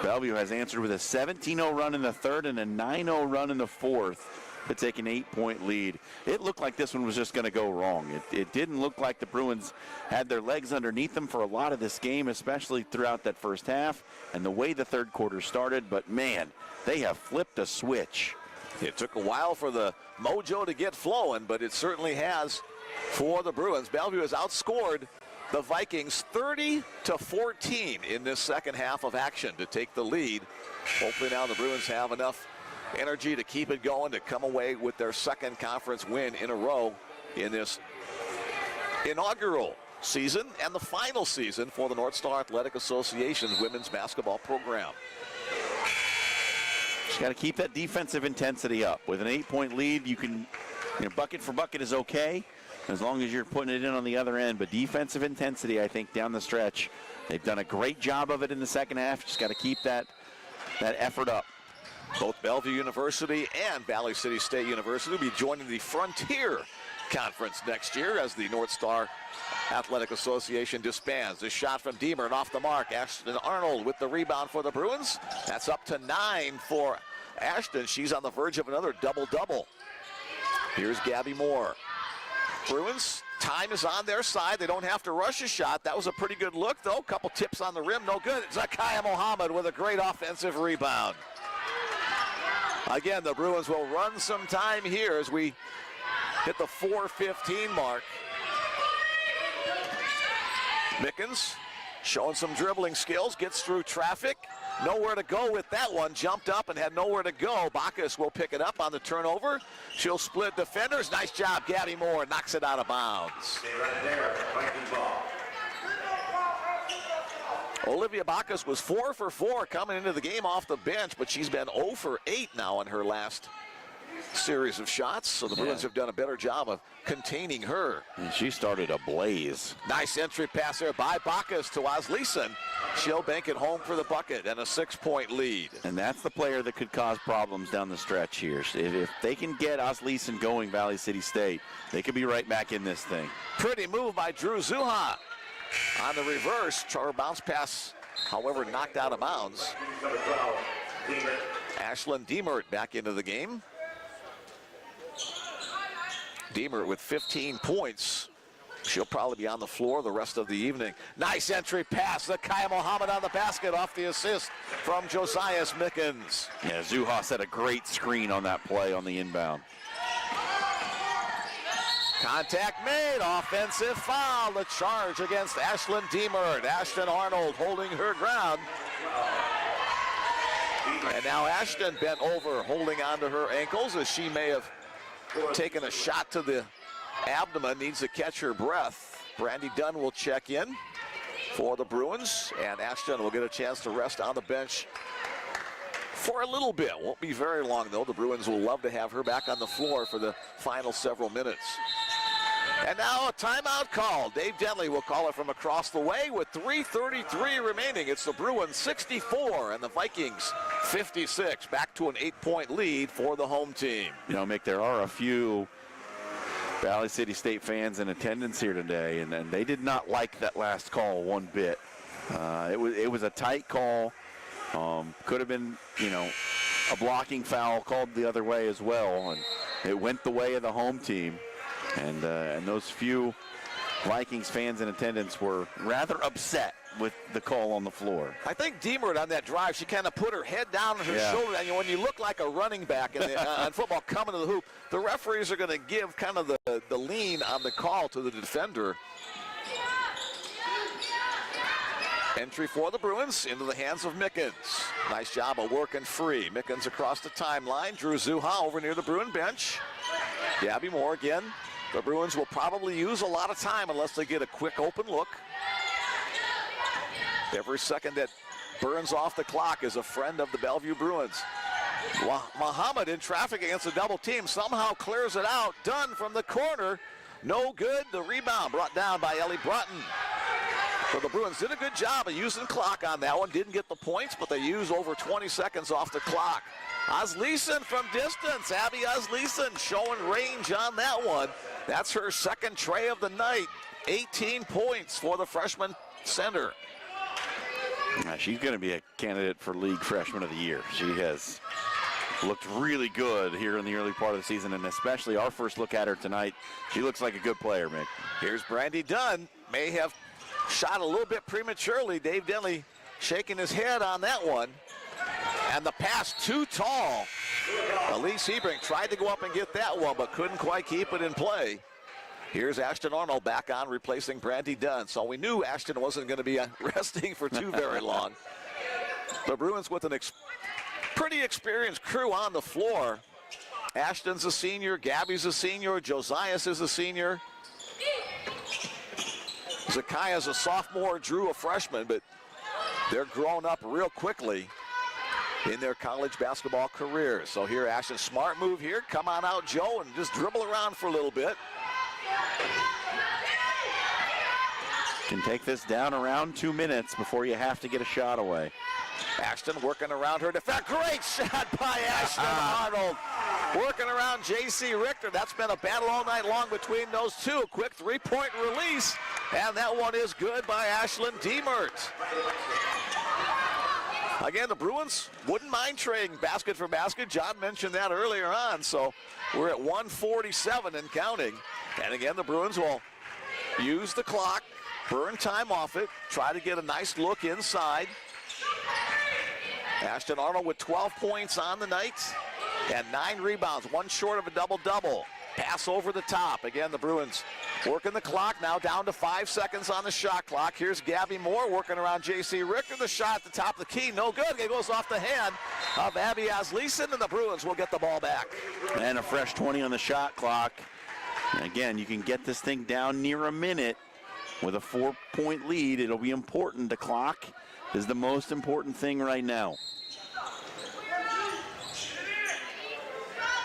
Bellevue has answered with a 17-0 run in the 3rd and a 9-0 run in the 4th to take an 8-point lead. It looked like this one was just going to go wrong. It didn't look like the Bruins had their legs underneath them for a lot of this game, especially throughout that first half and the way the 3rd quarter started. But, man, they have flipped a switch. It took a while for the mojo to get flowing, but it certainly has for the Bruins. Bellevue has outscored the Vikings 30-14 in this second half of action to take the lead. Hopefully now the Bruins have enough energy to keep it going, to come away with their 2nd conference win in a row in this inaugural season and the final season for the North Star Athletic Association's women's basketball program. Just got to keep that defensive intensity up. With an 8-point lead, you can, bucket for bucket is okay. as long as you're putting it in on the other end. But defensive intensity, I think, down the stretch, they've done a great job of it in the second half. Just got to keep that effort up. Both Bellevue University and Valley City State University will be joining the Frontier Conference next year as the North Star Athletic Association disbands. This shot from Deemer and off the mark. Ashton Arnold with the rebound for the Bruins. That's up to 9 for Ashton. She's on the verge of another double-double. Here's Gabby Moore. Bruins, time is on their side. They don't have to rush a shot. That was a pretty good look, though. Couple tips on the rim, no good. Zakaya Mohammed with a great offensive rebound. Again, the Bruins will run some time here as we hit the 4:15 mark. Mickens showing some dribbling skills, gets through traffic. Nowhere to go with that one. Jumped up and had nowhere to go. Bacchus will pick it up on the turnover. She'll split defenders. Nice job, Gabby Moore knocks it out of bounds. Stay right there, Viking ball. Olivia Bacchus was 4 for 4 coming into the game off the bench, but she's been 0 for 8 now in her last series of shots, so the Bruins have done a better job of containing her. And she started a blaze. Nice entry pass there by Bacchus to Osleson. She'll bank it home for the bucket and a 6-point lead. And that's the player that could cause problems down the stretch here. If they can get Osleson going, Valley City State, they could be right back in this thing. Pretty move by Drew Zuha. On the reverse, her bounce pass, however, knocked out of bounds. Number 12, Deemer. Ashlyn Deemert back into the game. Deemert with 15 points. She'll probably be on the floor the rest of the evening. Nice entry pass. Zakaya Mohammed on the basket off the assist from Josiah Mickens. Yeah, Zuha set a great screen on that play on the inbound. Contact made, offensive foul, the charge against Ashlyn Deemert. Ashton Arnold holding her ground. And now Ashton bent over, holding onto her ankles as she may have taken a shot to the abdomen, needs to catch her breath. Brandy Dunn will check in for the Bruins, and Ashton will get a chance to rest on the bench for a little bit. Won't be very long, though. The Bruins will love to have her back on the floor for the final several minutes. And now a timeout call. Dave Denley will call it from across the way with 3:33 remaining. It's the Bruins 64 and the Vikings 56. Back to an 8-point lead for the home team. You know, Mick, there are a few Valley City State fans in attendance here today, and they did not like that last call one bit. It was a tight call. Could have been, you know, a blocking foul called the other way as well, and it went the way of the home team. And those few Vikings fans in attendance were rather upset with the call on the floor. I think Deemert on that drive, she kind of put her head down on her shoulder. And when you look like a running back in on football coming to the hoop, the referees are going to give kind of the lean on the call to the defender. Entry for the Bruins into the hands of Mickens. Nice job of working free. Mickens across the timeline. Drew Zuha over near the Bruin bench. Gabby Moore again. The Bruins will probably use a lot of time unless they get a quick open look. Every second that burns off the clock is a friend of the Bellevue Bruins. Muhammad in traffic against a double team somehow clears it out. Dunn from the corner. No good. The rebound brought down by Ellie Broughton. So the Bruins did a good job of using clock on that one. Didn't get the points, but they used over 20 seconds off the clock. Osleson from distance. Abby Osleson showing range on that one. That's her second tray of the night. 18 points for the freshman center. She's going to be a candidate for League Freshman of the Year. She has looked really good here in the early part of the season, and especially our first look at her tonight. She looks like a good player, Mick. Here's Brandy Dunn. May have shot a little bit prematurely. Dave Denley shaking his head on that one. And the pass too tall. Elise Hebring tried to go up and get that one, but couldn't quite keep it in play. Here's Ashton Arnold back on, replacing Brandy Dunn. So we knew Ashton wasn't going to be resting for too very long. The Bruins with an pretty experienced crew on the floor. Ashton's a senior, Gabby's a senior, Josias is a senior. Zakaya's a sophomore, Drew a freshman, but they're grown up real quickly in their college basketball careers. So here, Ashton, smart move here. Come on out, Joe, and just dribble around for a little bit. Can take this down around 2 minutes before you have to get a shot away. Ashton working around her defense. Great shot by Ashton Arnold. Working around J.C. Richter. That's been a battle all night long between those two. Quick three-point release. And that one is good by Ashlyn Diemert. Again, the Bruins wouldn't mind trading basket for basket. John mentioned that earlier on. So we're at 147 and counting. And again, the Bruins will use the clock, burn time off it, try to get a nice look inside. Ashton Arnold with 12 points on the night and 9 rebounds, one short of a double-double. Pass over the top. Again, the Bruins working the clock, now down to 5 seconds on the shot clock. Here's Gabby Moore working around J.C. Richter. The shot at the top of the key, no good. It goes off the hand of Abby Asleason, and the Bruins will get the ball back. And a fresh 20 on the shot clock. And again, you can get this thing down near a minute with a 4-point lead. It'll be important. The clock is the most important thing right now.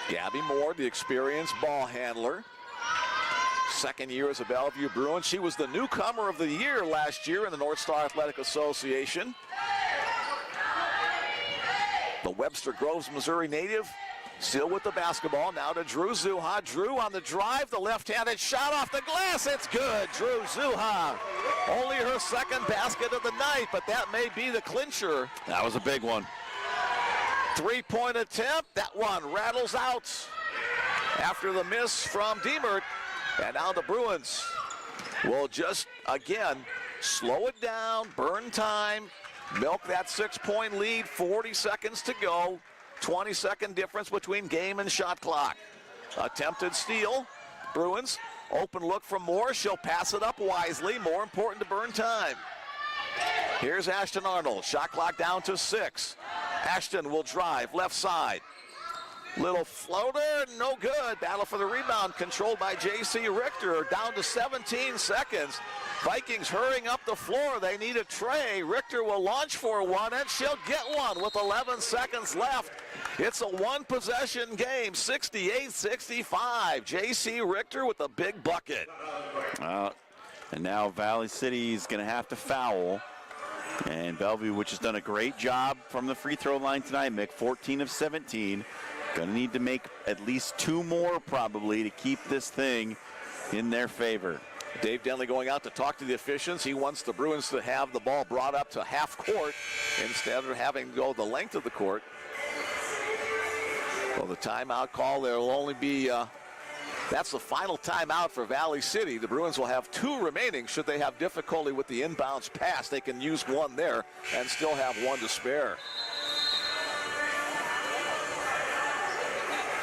Gabby Moore, the experienced ball handler. Second year as a Bellevue Bruin. She was the newcomer of the year last year in the North Star Athletic Association. The Webster Groves, Missouri native, still with the basketball. Now to Drew Zuha. Drew on the drive, the left-handed shot off the glass. It's good. Drew Zuha. Only her second basket of the night, but that may be the clincher. That was a big one. Three-point attempt. That one rattles out after the miss from Diemert. And now the Bruins will just, again, slow it down, burn time, milk that 6-point lead, 40 seconds to go. 20-second difference between game and shot clock. Attempted steal. Bruins, open look from Moore. She'll pass it up wisely. More important to burn time. Here's Ashton Arnold. Shot clock down to 6. Ashton will drive left side. Little floater, no good. Battle for the rebound controlled by J.C. Richter. Down to 17 seconds. Vikings hurrying up the floor. They need a tray. Richter will launch for one, and she'll get one with 11 seconds left. It's a one-possession game, 68-65. J.C. Richter with a big bucket. And now Valley City is going to have to foul. And Bellevue, which has done a great job from the free throw line tonight, Mick, 14 of 17. Going to need to make at least 2 more probably to keep this thing in their favor. Dave Denley going out to talk to the officials. He wants the Bruins to have the ball brought up to half court instead of having to go the length of the court. Well, the timeout call, there will only be, that's the final timeout for Valley City. The Bruins will have 2 remaining. Should they have difficulty with the inbounds pass, they can use one there and still have 1 to spare.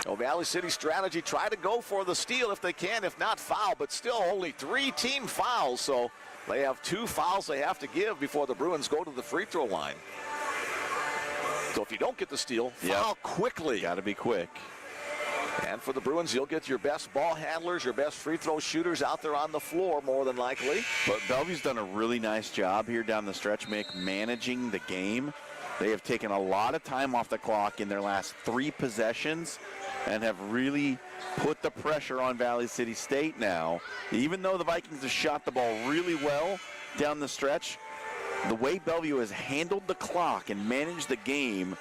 So Valley City strategy, try to go for the steal if they can, if not foul, but still only 3 team fouls, so they have 2 fouls they have to give before the Bruins go to the free throw line. So if you don't get the steal, foul quickly. Got to be quick. And for the Bruins, you'll get your best ball handlers, your best free throw shooters out there on the floor more than likely. But Bellevue's done a really nice job here down the stretch, Mick, managing the game. They have taken a lot of time off the clock in their last 3 possessions and have really put the pressure on Valley City State now. Even though the Vikings have shot the ball really well down the stretch, the way Bellevue has handled the clock and managed the game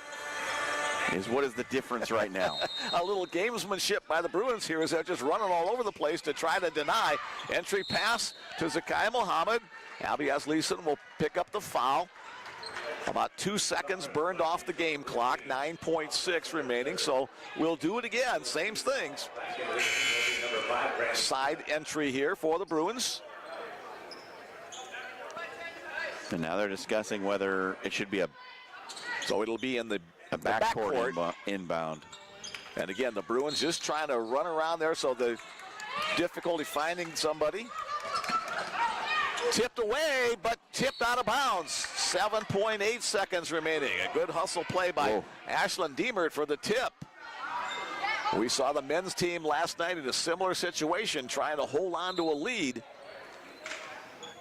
is what is the difference right now. A little gamesmanship by the Bruins here as they're just running all over the place to try to deny. Entry pass to Zakiya Muhammad. Abby Asleason will pick up the foul. About 2 seconds burned off the game clock, 9.6 remaining, so we'll do it again, same things. Side entry here for the Bruins. And now they're discussing whether it should be So it'll be in the backcourt inbound. And again, the Bruins just trying to run around there, so the difficulty finding somebody. Tipped away, but tipped out of bounds. 7.8 seconds remaining. A good hustle play by Ashlyn Diemert for the tip. We saw the men's team last night in a similar situation, trying to hold on to a lead.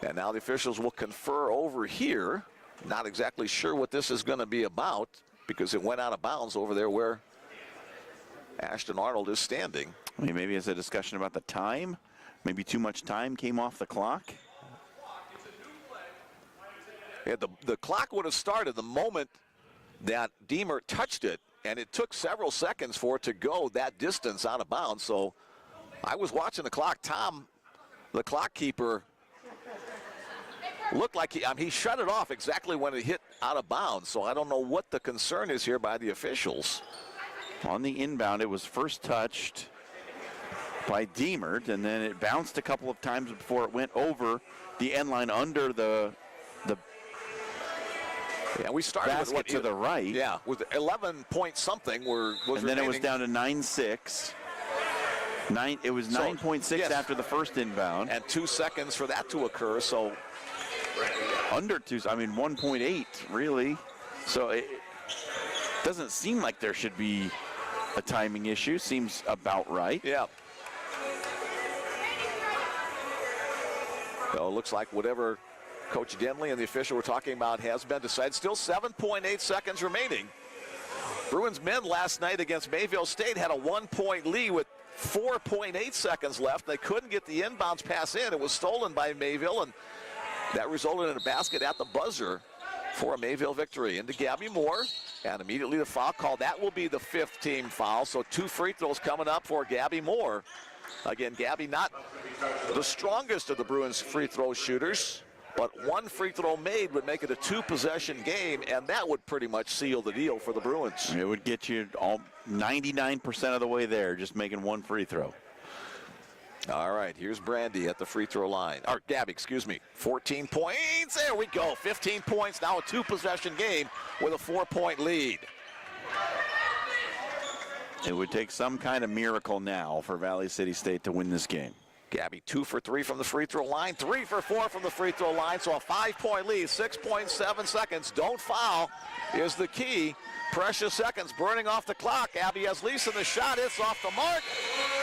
And now the officials will confer over here. Not exactly sure what this is going to be about because it went out of bounds over there where Ashton Arnold is standing. I mean, maybe it's a discussion about the time. maybe too much time came off the clock. Yeah, the clock would have started the moment that Deemer touched it, and it took several seconds for it to go that distance out of bounds. So I was watching the clock. Tom, the clock keeper, looked like he shut it off exactly when it hit out of bounds. So I don't know what the concern is here by the officials. On the inbound, it was first touched by Deemer, and then it bounced a couple of times before it went over the end line under the yeah, we started basket with what, to the right. Yeah, with 11 point something was and then remaining. it was down to 9-6. It was 9.6 yes. after the first inbound. And 2 seconds for that to occur, so. Under 2, I mean 1.8 really. So it doesn't seem like there should be a timing issue. Seems about right. Yeah. So it looks like whatever Coach Denley and the official were talking about has been decided. Still 7.8 seconds remaining. Bruins men last night against Mayville State had a 1-point lead with 4.8 seconds left. They couldn't get the inbounds pass in. It was stolen by Mayville, and that resulted in a basket at the buzzer for a Mayville victory. Into Gabby Moore, and immediately the foul call. That will be the 5th team foul, so 2 free throws coming up for Gabby Moore. Again, Gabby not the strongest of the Bruins free throw shooters, but 1 free throw made would make it a 2-possession game, and that would pretty much seal the deal for the Bruins. It would get you all 99% of the way there, just making 1 free throw. All right, here's Brandy at the free throw line. Or Gabby, excuse me. 14 points. There we go. 15 points. Now a 2-possession game with a 4-point lead. It would take some kind of miracle now for Valley City State to win this game. Gabby 2 for 3 from the free throw line, 3 for 4 from the free throw line, so a 5-point lead, 6.7 seconds. Don't foul is the key. Precious seconds burning off the clock. Abby has Leeson, the shot, it's off the mark,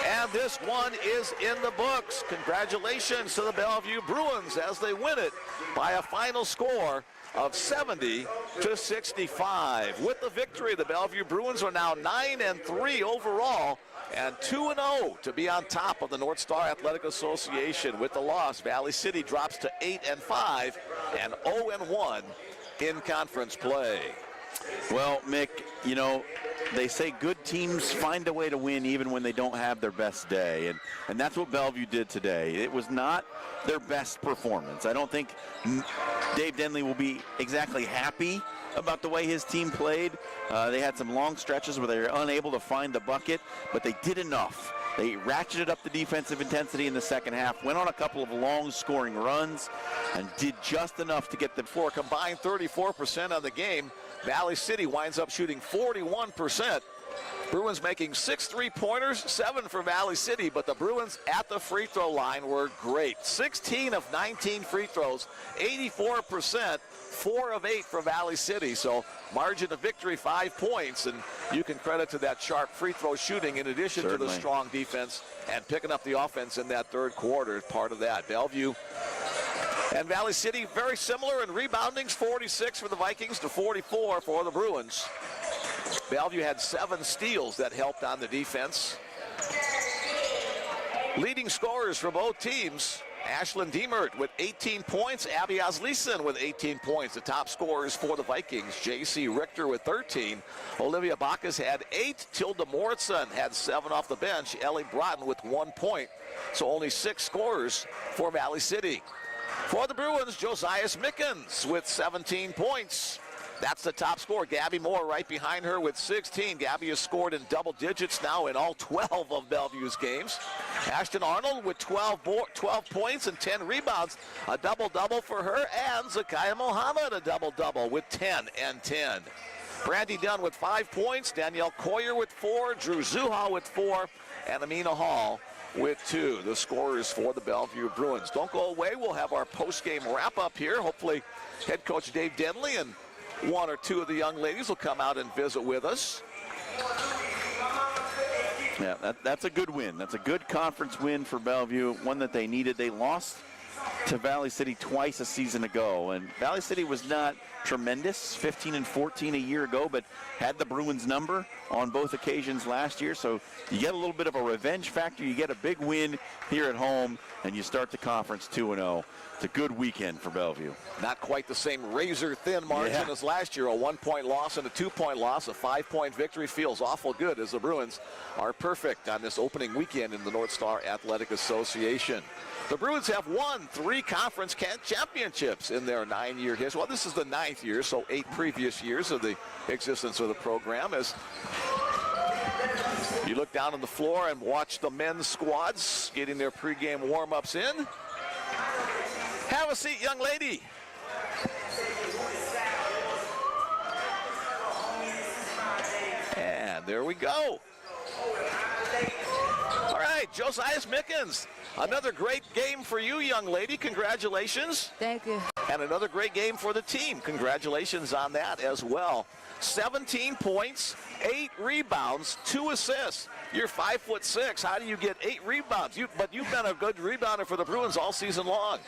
and this one is in the books. Congratulations to the Bellevue Bruins as they win it by a final score of 70-65. With the victory, the Bellevue Bruins are now 9-3 overall and 2-0 to be on top of the North Star Athletic Association. With the loss, Valley City drops to 8-5 and 0-1 in conference play. Well, Mick, you know, they say good teams find a way to win even when they don't have their best day, and that's what Bellevue did today. It was not their best performance. I don't think Dave Denley will be exactly happy about the way his team played. They had some long stretches where they were unable to find the bucket, but they did enough. They ratcheted up the defensive intensity in the second half, went on a couple of long scoring runs, and did just enough to get them for a combined 34% on the game. Valley City winds up shooting 41%. Bruins making 6 3-pointers, 7 for Valley City, but the Bruins at the free throw line were great. 16 of 19 free throws, 84%, 4 of 8 for Valley City. So margin of victory, 5 points, and you can credit to that sharp free throw shooting in addition to the strong defense and picking up the offense in that third quarter. Part of that. Bellevue and Valley City very similar in reboundings, 46 for the Vikings to 44 for the Bruins. Bellevue had 7 steals that helped on the defense. Leading scorers for both teams, Ashlyn Diemert with 18 points, Abby Asleason with 18 points. The top scorers for the Vikings, J.C. Richter with 13. Olivia Bacchus had 8. Tilda Moritzen had 7 off the bench. Ellie Broughton with 1 point. So only 6 scorers for Valley City. For the Bruins, Josias Mickens with 17 points. That's the top scorer. Gabby Moore right behind her with 16. Gabby has scored in double digits now in all 12 of Bellevue's games. Ashton Arnold with 12 points and 10 rebounds. A double-double for her. And Zakaya Mohammed a double-double with 10 and 10. Brandy Dunn with 5 points. Danielle Coyer with 4. Drew Zuha with 4. And Amina Hall with 2. The scorers for the Bellevue Bruins. Don't go away. We'll have our post-game wrap-up here. Hopefully head coach Dave Denley and 1 or 2 of the young ladies will come out and visit with us. Yeah, that's a good win. That's a good conference win for Bellevue, one that they needed. They lost to Valley City twice a season ago, and Valley City was not tremendous, 15-14 a year ago, but had the Bruins number on both occasions last year, so you get a little bit of a revenge factor. You get a big win here at home, and you start the conference 2-0. It's a good weekend for Bellevue. Not quite the same razor-thin margin as last year. A 1-point loss and a 2-point loss. A 5-point victory feels awful good as the Bruins are perfect on this opening weekend in the North Star Athletic Association. The Bruins have won 3 conference championships in their 9-year history. Well, this is the 9th year, so 8 previous years of the existence of the program. As you look down on the floor and watch the men's squads getting their pregame warm-ups in. Have a seat, young lady. And there we go. All right, Josiah Mickens. Another great game for you, young lady. Congratulations. Thank you. And another great game for the team. Congratulations on that as well. 17 points, 8 rebounds, 2 assists. You're 5'6". How do you get 8 rebounds? But you've been a good rebounder for the Bruins all season long.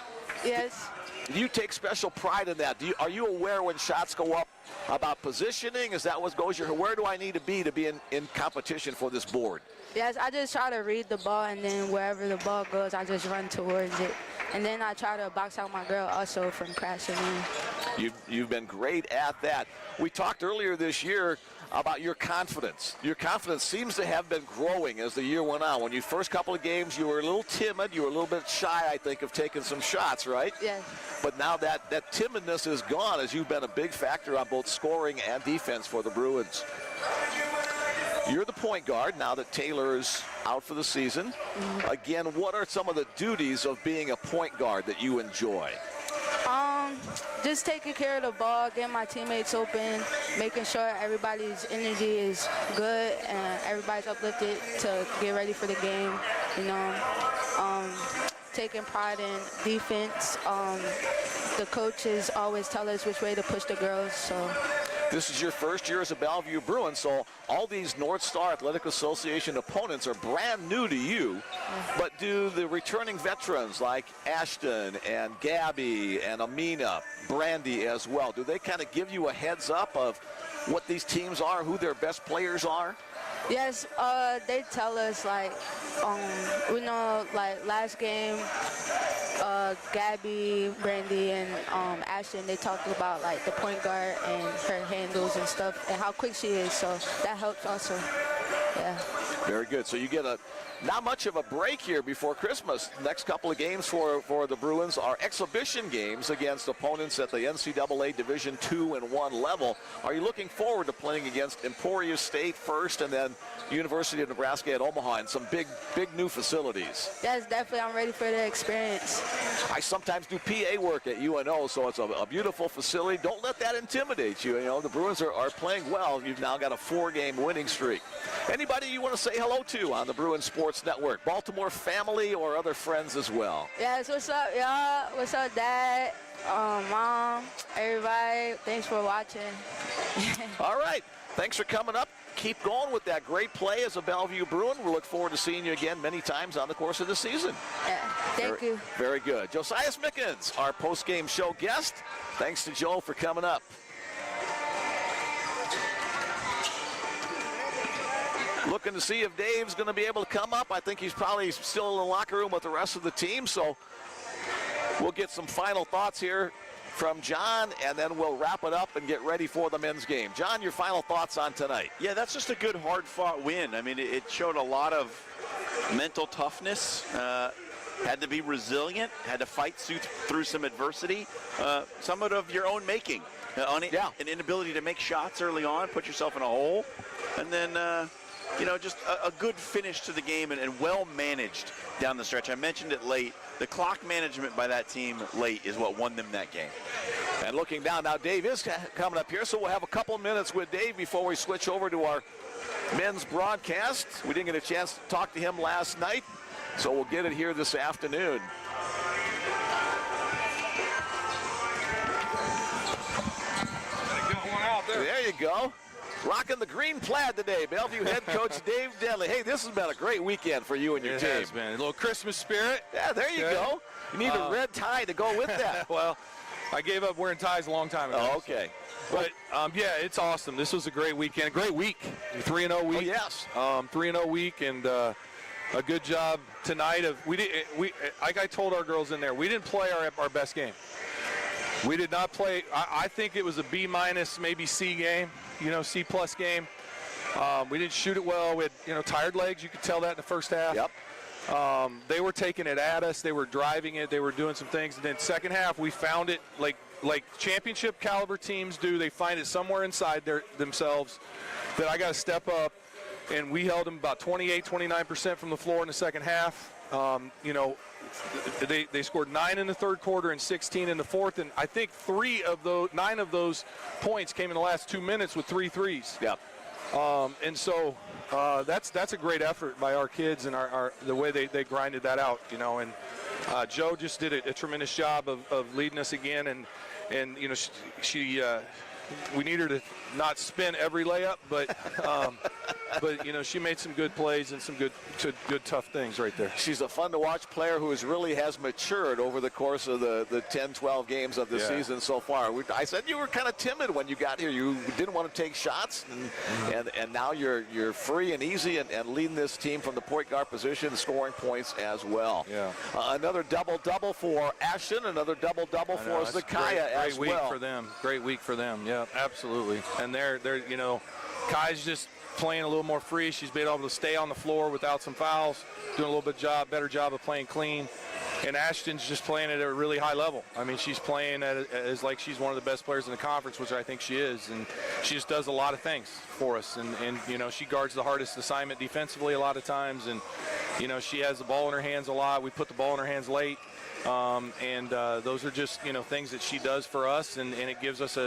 Yes. You take special pride in that. Are you aware when shots go up about positioning? Is that what goes your, where do I need to be in competition for this board? Yes, I just try to read the ball, and then wherever the ball goes, I just run towards it. And then I try to box out my girl also from crashing in. You've been great at that. We talked earlier this year about your confidence. Your confidence seems to have been growing as the year went on. When you first couple of games, you were a little timid. You were a little bit shy, I think, of taking some shots, right? Yes. But now that timidness is gone as you've been a big factor on both scoring and defense for the Bruins. You're the point guard now that Taylor is out for the season. Again, what are some of the duties of being a point guard that you enjoy? Just taking care of the ball, getting my teammates open, making sure everybody's energy is good and everybody's uplifted to get ready for the game. You know, taking pride in defense. The coaches always tell us which way to push the girls, so. This is your first year as a Bellevue Bruin, so all these North Star Athletic Association opponents are brand new to you. But do the returning veterans like Ashton and Gabby and Amina, Brandy as well, do they kind of give you a heads up of what these teams are, who their best players are? Yes, they tell us, like, we know, like, last game, Gabby, Brandy, and Ashton, they talked about, like, the point guard and her handles and stuff and how quick she is, so that helps also, yeah. Very good. So you get not much of a break here before Christmas. Next couple of games for the Bruins are exhibition games against opponents at the NCAA Division II and I level. Are you looking forward to playing against Emporia State first and then University of Nebraska at Omaha and some big new facilities? Yes, definitely. I'm ready for the experience. I sometimes do PA work at UNO, so it's a beautiful facility. Don't let that intimidate you. You know, the Bruins are playing well. You've now got a 4-game winning streak. Anybody you want to say hello to on the Bruins Sports Network? Baltimore family or other friends as well? Yes, what's up, y'all? What's up, Dad, Mom, everybody? Thanks for watching. All right. Thanks for coming up. Keep going with that great play as a Bellevue Bruin. We look forward to seeing you again many times on the course of the season. Yeah, thank you. Very good. Josiah Mickens, our post-game show guest. Thanks to Joe for coming up. Looking to see if Dave's going to be able to come up. I think he's probably still in the locker room with the rest of the team, so we'll get some final thoughts here from John, and then we'll wrap it up and get ready for the men's game. John, your final thoughts on tonight? Yeah, that's just a good, hard-fought win. I mean, it showed a lot of mental toughness. Had to be resilient, had to fight through some adversity, some of your own making. An inability to make shots early on, put yourself in a hole, and then just a good finish to the game and well managed down the stretch. I mentioned it late. The clock management by that team late is what won them that game. And looking down, now Dave is coming up here, so we'll have a couple minutes with Dave before we switch over to our men's broadcast. We didn't get a chance to talk to him last night, so we'll get it here this afternoon. There you go. Rocking the green plaid today, Bellevue head coach Dave Denley. Hey, this has been a great weekend for you and your team. It has been. A little Christmas spirit. Yeah, there you go. You need a red tie to go with that. Well, I gave up wearing ties a long time ago. Oh, okay. But, yeah, it's awesome. This was a great weekend. Great week. 3-0 week. Oh, yes. 3-0 week, and a good job tonight. Like I told our girls in there, we didn't play our best game. We did not play. I think it was a B-, maybe C game, C+ game. We didn't shoot it well. We had, tired legs. You could tell that in the first half. Yep. They were taking it at us. They were driving it. They were doing some things. And then second half, we found it like championship caliber teams do. They find it somewhere inside themselves that I got to step up. And we held them about 29% from the floor in the second half. They scored 9 in the third quarter and 16 in the fourth. And I think 9 of those points came in the last 2 minutes with 3 threes. Yep. And so that's a great effort by our kids and the way they grinded that out, And Joe just did a tremendous job of leading us again. And she we need her to not spin every layup, but she made some good plays and some good tough things right there. She's a fun to watch player who really has matured over the course of the 10, 12 games of the season so far. I said you were kind of timid when you got here. You didn't want to take shots, and now you're free and easy and leading this team from the point guard position, scoring points as well. Yeah. Another double-double for Ashton, another double-double for Zakaya as well. Great week for them. Great week for them. Yeah, absolutely. And they're Kai's just playing a little more free. She's been able to stay on the floor without some fouls, doing a little bit better job of playing clean. And Ashton's just playing at a really high level. I mean, she's playing as like she's one of the best players in the conference, which I think she is. And she just does a lot of things for us. And she guards the hardest assignment defensively a lot of times. And, she has the ball in her hands a lot. We put the ball in her hands late. Those are just, things that she does for us, and it gives us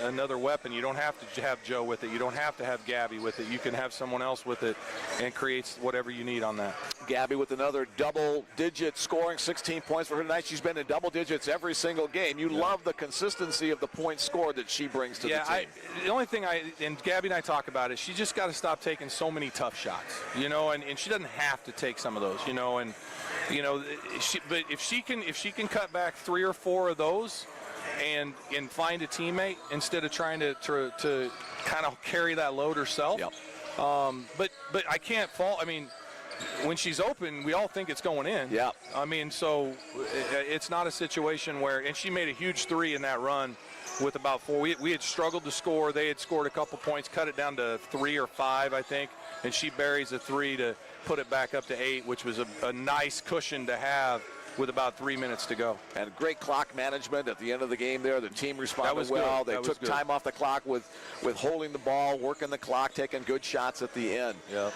another weapon. You don't have to have Joe with it. You don't have to have Gabby with it. You can have someone else with it and creates whatever you need on that. Gabby with another double-digit scoring, 16 points for her tonight. She's been in double digits every single game. You love the consistency of the points scored that she brings to the team. The only thing and Gabby and I talk about is she just got to stop taking so many tough shots, and she doesn't have to take some of those, but if she can cut back 3 or 4 of those and find a teammate instead of trying to kind of carry that load herself. Yep. But I can't fault. I mean, when she's open, we all think it's going in. Yeah. I mean, so it's not a situation where, and she made a huge 3 in that run with about 4. We had struggled to score. They had scored a couple points, cut it down to 3 or 5, I think, and she buries a 3 to put it back up to 8, which was a nice cushion to have with about 3 minutes to go. And great clock management at the end of the game there. The team responded well. They took time off the clock with holding the ball, working the clock, taking good shots at the end. Yeah.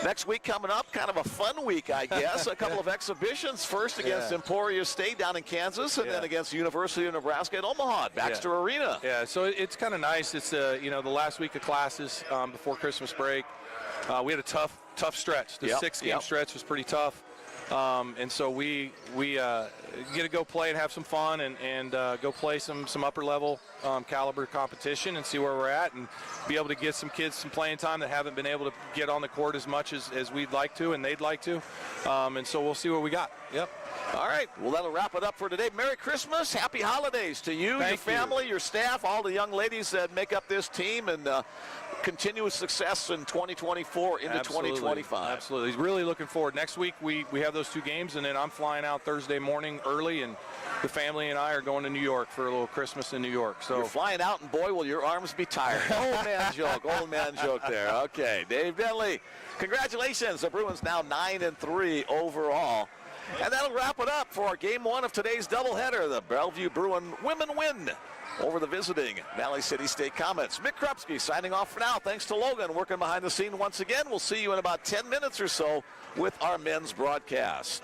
Next week coming up, kind of a fun week, I guess. A couple of exhibitions. First against Emporia State down in Kansas, and then against University of Nebraska at Omaha at Baxter Arena. Yeah, so it's kind of nice. It's the last week of classes before Christmas break. We had a tough stretch. The 6-game stretch was pretty tough. And so we get to go play and have some fun and go play some upper level caliber competition and see where we're at and be able to get some kids some playing time that haven't been able to get on the court as much as we'd like to and they'd like to. And so we'll see what we got. Yep. All right. Well, that'll wrap it up for today. Merry Christmas. Happy holidays to you, your family, your staff, all the young ladies that make up this team, and continuous success in 2024 into 2025. Absolutely. Really looking forward. Next week we have those 2 games, and then I'm flying out Thursday morning early, and the family and I are going to New York for a little Christmas in New York. So you're flying out, and boy, will your arms be tired. Old man joke there. Okay, Dave Denley, congratulations. The Bruins now 9-3 overall. And that'll wrap it up for our game 1 of today's doubleheader. The Bellevue Bruin women win over the visiting Valley City State Comets. Mick Krupski signing off for now. Thanks to Logan working behind the scene once again. We'll see you in about 10 minutes or so with our men's broadcast.